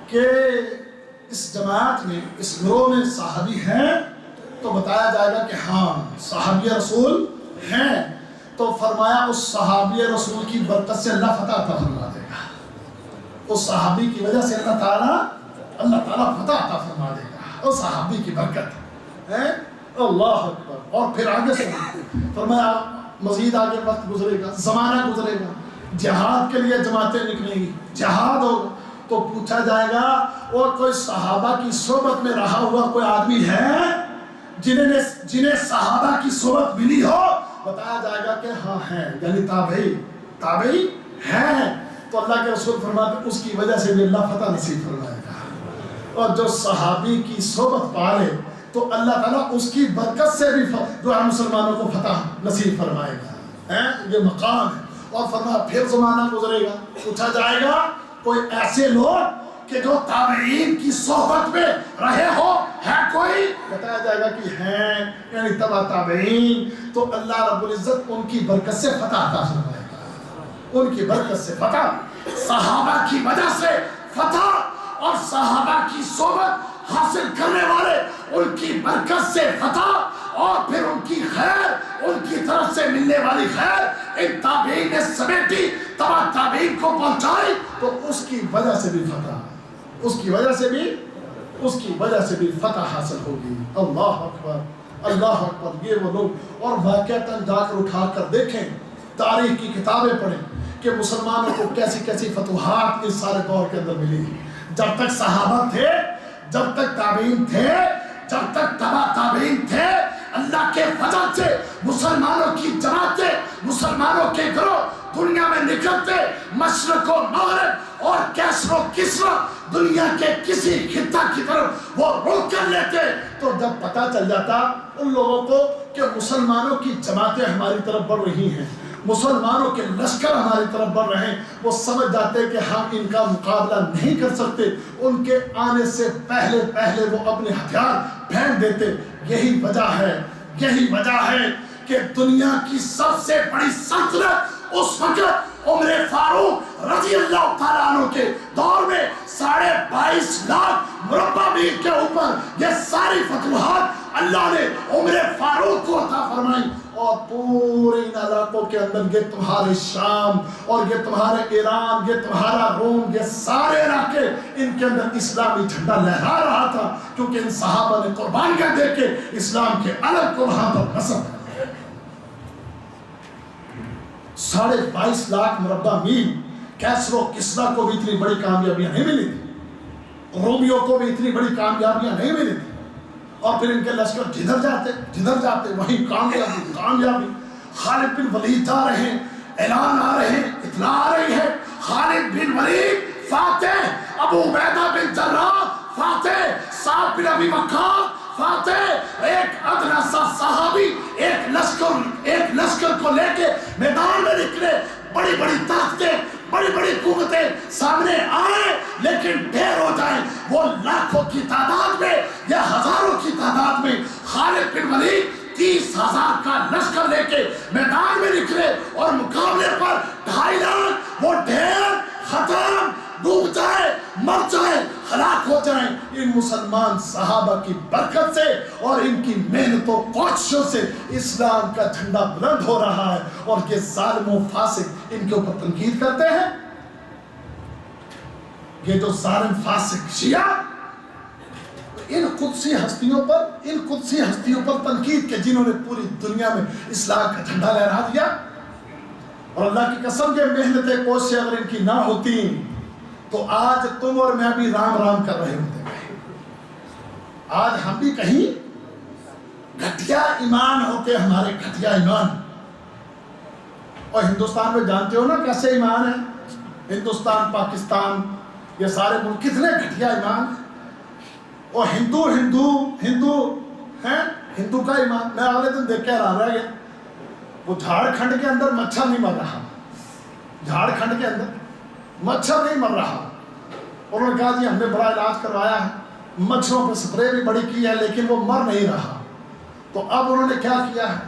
کہ اس جماعت میں، اس گروہ میں صحابی ہیں؟ تو بتایا جائے گا کہ ہاں صحابی رسول ہیں۔ تو فرمایا اس صحابی رسول کی برکت سے اللہ فتح عطا فرما دے گا، اس صحابی کی وجہ سے اللہ تعالیٰ فتح عطا فرما دے گا، اس صحابی کی برکت ہے۔ اللہ اکبر۔ اور پھر آگے سے فرمایا مزید آگے وقت گزرے گا، زمانہ گزرے گا، جہاد کے لیے جماعتیں نکلیں گی، جہاد ہوگا، تو پوچھا جائے گا اور کوئی صحابہ کی صحبت میں رہا ہوا کوئی آدمی ہے جنہیں صحابہ کی صحبت ملی ہو؟ بتایا جائے گا کہ ہاں ہیں، یعنی تابعی ہیں۔ تو اللہ کے رسول فرماتے ہیں اس کی وجہ سے بھی اللہ فتح نصیب فرمائے گا، اور جو صحابی کی صحبت پالے تو اللہ تعالیٰ اس کی برکت سے بھی جو ہے مسلمانوں کو فتح نصیب فرمائے گا، یہ مقام ہے۔ اور فرمایا پھر زمانہ گزرے گا، پوچھا جائے گا کوئی ایسے لوگ کہ جو تابعین کی صحبت میں رہے ہو، ہے کوئی؟ بتایا جائے گا کہ ہیں، یعنی تبع تابعین۔ تو اللہ رب العزت ان کی برکت سے فتح عطا فرمائے گا، ان کی برکت سے فتح، صحابہ کی وجہ سے فتح، اور صحابہ کی صحبت حاصل کرنے والے ان کی برکت سے فتح، اور پھر ان کی خیر، ان کی طرف سے ملنے والی خیر ان تابعین نے سمیٹی، تبع تابعین کو پہنچائی، تو اس کی وجہ سے بھی فتح، اس کی وجہ سے بھی فتح حاصل ہوگی۔ اللہ اکبر، اللہ اکبر۔ یہ وہ لوگ، اور واقعتاً جا کر اٹھا کر دیکھیں، تاریخ کی کتابیں پڑھیں کہ مسلمانوں کو کیسی کیسی فتوحات اس سارے دور کے اندر ملی۔ جب تک صحابہ تھے، جب تک تابعین تھے، جب تک تبع تابعین تھے، اللہ کے فضل سے مسلمانوں کی جماعتیں، مسلمانوں کے گروہ دنیا میں نکلتے، مشرق و مغرب اور کیسر و کسرا دنیا کے کسی خطہ کی طرف وہ رخ کر لیتے۔ تو جب پتہ چل جاتا ان لوگوں کو کہ مسلمانوں کی جماعتیں ہماری طرف بڑھ رہی ہیں، مسلمانوں کے لشکر ہماری طرف بڑھ رہے ہیں، وہ سمجھ جاتے کہ ہم ان کا مقابلہ نہیں کر سکتے، ان کے آنے سے پہلے وہ اپنے ہتھیار پھینک دیتے۔ یہی وجہ ہے کہ دنیا کی سب سے بڑی سلطنت اس وقت عمر فاروق رضی اللہ تعالیٰ عنہ کے دور میں 22.5 لاکھ مربع میل کے اوپر یہ ساری فتوحات اللہ نے عمر فاروق کو عطا فرمائی، اور پورے ان علاقوں کے اندر یہ تمہارے شام اور یہ تمہارے ایران، یہ تمہارا روم، یہ سارے علاقے ان کے اندر اسلامی جھنڈا لہرا رہا تھا، کیونکہ ان صحابہ نے قربانیاں دے کے اسلام کے علم کو وہاں پر نصب کیا۔ 22.5 لاکھ مربع میل، کیسر و کسرا کو بھی اتنی بڑی کامیابیاں نہیں ملی تھی، رومیوں کو بھی اتنی بڑی کامیابیاں نہیں ملی تھی، اور پھر ان کے لشکر جدھر جاتے وہیں کامیابی۔ خالد بن ولید جا رہے ہیں، اعلان آ رہے ہیں، اطلاع آ رہی ہے، خالد بن ولید فاتح، ابو عبیدہ بن جراح فاتح، سعد بن ابی وقاص فاتح، ایک ادنا سا صحابی ایک لشکر کو لے کے میدان میں نکلے، بڑی طاقتیں، بڑی قوتیں سامنے آئے، لیکن ڈھیر ہو جائیں، وہ لاکھوں کی تعداد میں یا ہزاروں کی تعداد میں خالد بن ولید 30,000 کا لشکر لے کے میدان میں نکلے اور مقابلے پر 2.5 لاکھ وہ ڈھیر ختم، ڈوب جائے، مر جائے، ہلاک ہو جائیں، ان مسلمان صحابہ کی برکت سے اور ان کی محنت و کوششوں سے اسلام کا جھنڈا بلند ہو رہا ہے، اور یہ ظالم و فاسق ان کے اوپر تنقید کرتے ہیں۔ یہ جو ظالم فاسق شیعہ ان قدسی ہستیوں پر تنقید کے جنہوں نے پوری دنیا میں اسلام کا جھنڈا لہرا دیا، اور اللہ کی قسم یہ محنتیں کوششیں اگر ان کی نہ ہوتی تو آج تم اور میں بھی رام رام کر رہے ہوتے ہیں۔ آج ہم بھی کہیں گھٹیا ایمان ہوتے، ہمارے گھٹیا ایمان، اور ہندوستان میں جانتے ہو نا کیسے ایمان ہے، ہندوستان، پاکستان، یہ سارے ملک کتنے گھٹیا ایمان ہیں، اور ہندو کا ایمان۔ میں اگلے دن دیکھ کے حیران رہ گیا، وہ جھارکھنڈ کے اندر مچھر نہیں مر رہا، جھارکھنڈ کے اندر مچھر نہیں مر رہا، انہوں نے کہا جی ہم نے بڑا علاج کروایا ہے، مچھروں پہ سپرے بھی بڑی کی ہے لیکن وہ مر نہیں رہا۔ تو اب انہوں نے کیا کیا ہے،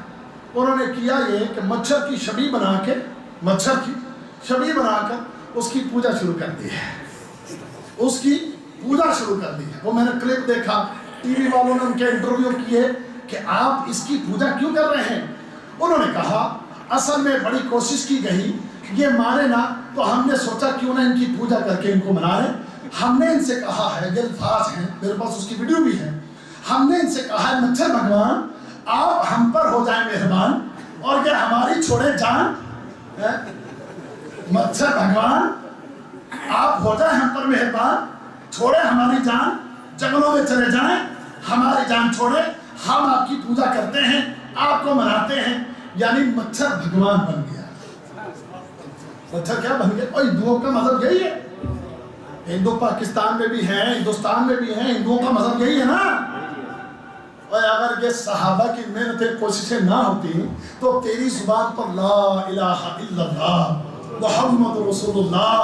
انہوں نے کیا یہ کہ مچھر کی شبیہ بنا کر اس کی پوجا شروع کر دی ہے، اس کی پوجا شروع کر دی ہے۔ وہ میں نے کلپ دیکھا، ٹی وی والوں نے ان کے انٹرویو کیے کہ آپ اس کی پوجا کیوں کر رہے ہیں؟ انہوں نے کہا اصل میں بڑی کوشش کی گئی کہ یہ مارے نہ، تو ہم نے سوچا کیوں نہ ان کی پوجا کر کے ان کو منا لیں۔ ہم نے ان سے کہا ہے، یہ الفاظ ہیں میرے پاس، اس کی ویڈیو بھی ہے، ہم نے ان سے کہا ہے مچھر بھگوان آپ ہم پر ہو جائیں مہربان اور یہ ہماری چھوڑے جان، مچھر بھگوان آپ ہو جائیں ہم پر مہربان، چھوڑے ہماری جان، جنگلوں میں چلے جائیں، ہماری جان چھوڑے، ہم آپ کی پوجا کرتے ہیں، آپ کو مناتے ہیں۔ یعنی مچھر بھگوان بن گیا۔ مچھر کیا بن گیا؟ اور ہندوؤں کا مذہب یہی ہے، ہندو پاکستان میں بھی ہیں، ہندوستان میں بھی ہیں، ہندوؤں کا مذہب یہی ہے نا۔ اور اگر یہ صحابہ کی محنتیں کوششیں نہ ہوتی تو تیری زبان پر لا الہ الا اللہ محمد رسول اللہ،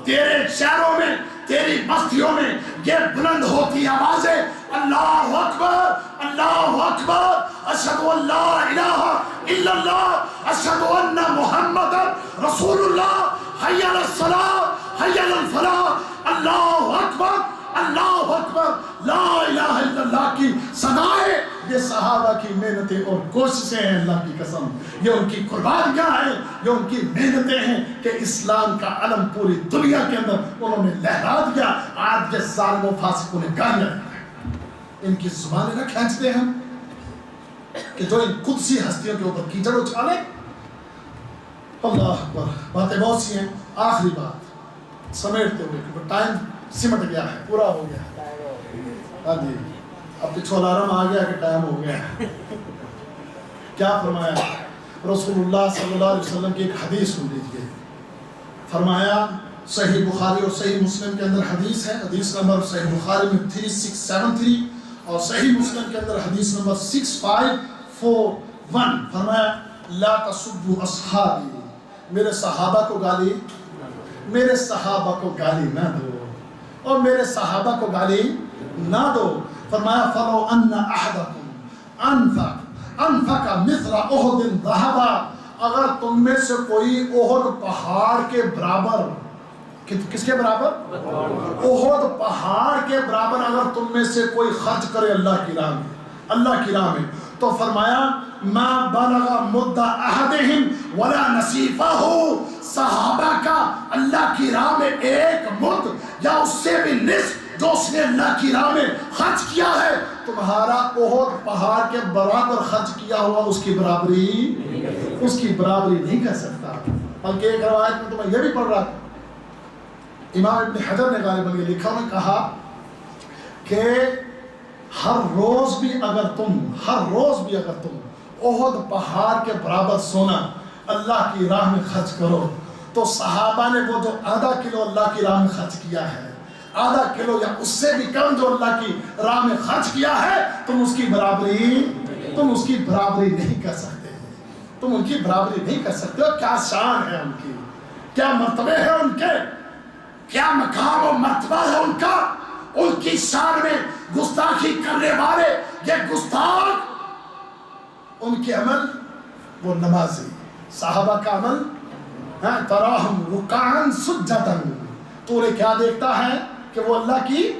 تیرے شہروں میں، تیری بستیوں میں یہ بلند ہوتی آوازیں، اللہ اکبر، اللہ اکبر، اشہد ان لا الہ الا اللہ، اشہد ان محمد رسول اللہ، حی علی الصلاۃ، حی علی الفلاح، اللہ اکبر، اللہ اکبر، لا الہ الا اللہ کی صدائیں، یہ صحابہ کی محنتیں اور کوششیں ہیں۔ اللہ کی قسم یہ ان کی قربانیاں ہیں، یہ ان کی محنتیں ہیں کہ اسلام کا علم پوری دنیا کے اندر انہوں نے لہرا دیا۔ آج کے ظالم و فاسقوں نے گالیاں دیا، ان کی زبانیں نہ کھینچتے ہیں کہ جو ان قدسی ہستیوں کے اوپر کیچڑ اچھالے۔ اللہ اکبر، باتیں بہت سی ہیں، آخری بات سمیٹتے ہوئے کیونکہ ٹائم سمٹ گیا ہے، پورا ہو گیا ہے۔ ہاں جی، اب پچھو الارم آ گیا کہ ٹائم ہو گیا ہے۔ کیا فرمایا رسول اللہ صلی اللہ علیہ وسلم کی ایک حدیث سن لیجیے۔ فرمایا صحیح بخاری اور صحیح مسلم کے اندر حدیث ہے، حدیث نمبر صحیح بخاری میں 3673 اور صحیح مسلم کے اندر حدیث نمبر 6541۔ فرمایا لا تسبوا اصحابی، میرے صحابہ کو گالی، میرے صحابہ کو گالی نہ دو، اور میرے صحابہ کو گالی نہ دو۔ فرمایا فَلَوْ أَنَّ أَحَدَكُمْ أَنفَقَ مِثْلَ أُحُدٍ ذَهَبًا، اگر تم میں سے کوئی احد پہاڑ کے برابر، کس کے برابر؟ احد پہاڑ کے برابر اگر تم میں سے کوئی خرچ کرے اللہ کی راہ میں، اللہ کی راہ میں، تو فرمایا ما بلغ مد احدہم ولا نصیفہ، صحابہ کا اللہ کی راہ میں ایک مد یا اس سے بھی نصف جو اس نے اللہ کی راہ میں خرچ کیا ہے، تمہارا احد پہاڑ کے برابر خرچ کیا ہوا اس کی برابری نہیں کر سکتا۔ بلکہ ایک روایت میں تو میں یہ بھی پڑھ رہا تھا، امام ابن حجر نے غالباً یہ لکھا، انہوں نے کہا کہ ہر روز بھی اگر تم احد پہاڑ کے برابر سونا اللہ کی راہ میں خرچ کرو، تو صحابہ نے وہ جو آدھا کلو اللہ کی راہ میں خرچ کیا ہے، آدھا کلو یا اس سے بھی کم جو اللہ کی راہ میں خرچ کیا ہے، تم اس کی برابری نہیں کر سکتے، تم ان کی برابری نہیں کر سکتے۔ کیا شان ہے ان کی، کیا مرتبے ہیں ان کے، کیا مقام و مرتبہ ہے ان کا، ان کی شان میں گستاخی کرنے والے یہ گستاخ، ان کے عمل وہ نمازی، صحابہ کا عمل تراہم رکعاً سجداً، تو نے کیا دیکھتا ہے کہ وہ اللہ کی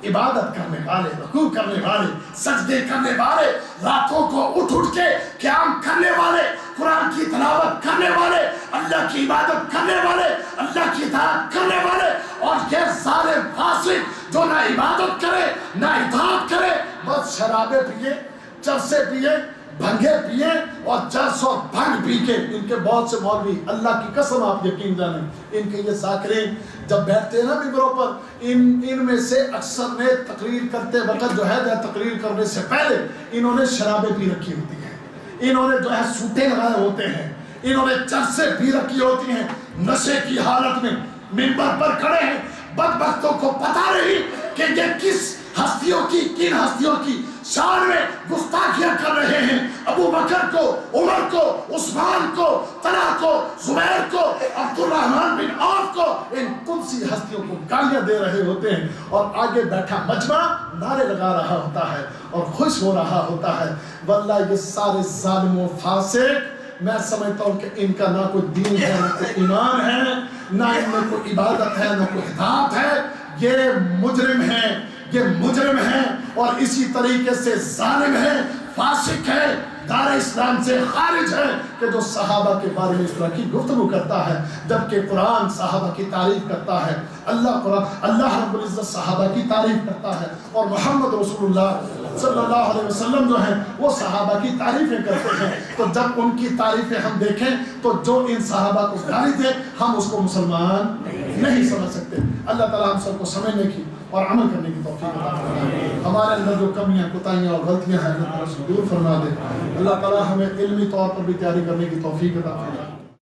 عبادت کرنے والے، رکوع کرنے والے، سجدے کرنے والے، راتوں کو اٹھ کے قیام کرنے والے، قرآن کی تلاوت کرنے والے، اللہ کی عبادت کرنے والے، اللہ کی اطاعت کرنے والے، اور یہ ظالم فاسق جو نہ عبادت کرے نہ اطاعت کرے، بس شرابیں پیے، چرسے پیے، بھنگے پیے اور چرس اور بھنگ پی کے، ان کے بہت سے مولوی، اللہ کی قسم آپ یقین جانیں، ان کے یہ ذاکرین جب بیٹھتے ہیں نا ممبروں پر، ان میں سے اکثر نے تقریر کرتے وقت جو ہے تقریر کرنے سے پہلے انہوں نے شرابیں پی رکھی ہوتی ہیں، انہوں نے جو ہے سوٹے لگائے ہوتے ہیں، انہوں نے چرسیں پی رکھی ہوتی ہیں، نشے کی حالت میں ممبر پر کھڑے ہیں، بدبختوں کو پتہ نہیں کہ یہ کس ہستیوں کی، کن ہستیوں کی شان میں گستاخیاں کر رہے ہیں، ابو بکر کو، عمر کو، عثمان کو، طلحہ کو، زبیر کو، عبد الرحمن بن عوف کو، ان قدسی ہستیوں کو گالیاں دے رہے ہوتے ہیں، اور آگے بیٹھا مجمع نعرے لگا رہا ہوتا ہے اور خوش ہو رہا ہوتا ہے۔ واللہ یہ سارے ظالم و فاسق، میں سمجھتا ہوں کہ ان کا نہ کوئی دین ہے، نہ کوئی ایمان ہے، نہ ان میں کوئی عبادت ہے، نہ کوئی اطاعت ہے، یہ مجرم ہیں، یہ مجرم ہیں، اور اسی طریقے سے ظالم ہیں، فاسق ہے، دار اسلام سے خارج ہے، کہ جو صحابہ کے بارے میں اس طرح کی گفتگو کرتا ہے، جبکہ قرآن صحابہ کی تعریف کرتا ہے، اللہ رب العزت صحابہ کی تعریف کرتا ہے، اور محمد رسول اللہ صلی اللہ علیہ وسلم جو ہیں وہ صحابہ کی تعریفیں کرتے ہیں۔ تو جب ان کی تعریفیں ہم دیکھیں تو جو ان صحابہ کو گالی دے ہم اس کو مسلمان نہیں سمجھ سکتے۔ اللہ تعالیٰ ہم سب کو سمجھنے کی اور عمل کرنے کی توفیق عطا فرمائے۔ ہمارے اندر جو کمیاں، کوتاہیاں اور غلطیاں ہیں اللہ تعالیٰ سے دور فرما دے۔ اللہ تعالیٰ ہمیں علمی طور پر بھی تیاری کرنے کی توفیق عطا فرمائے۔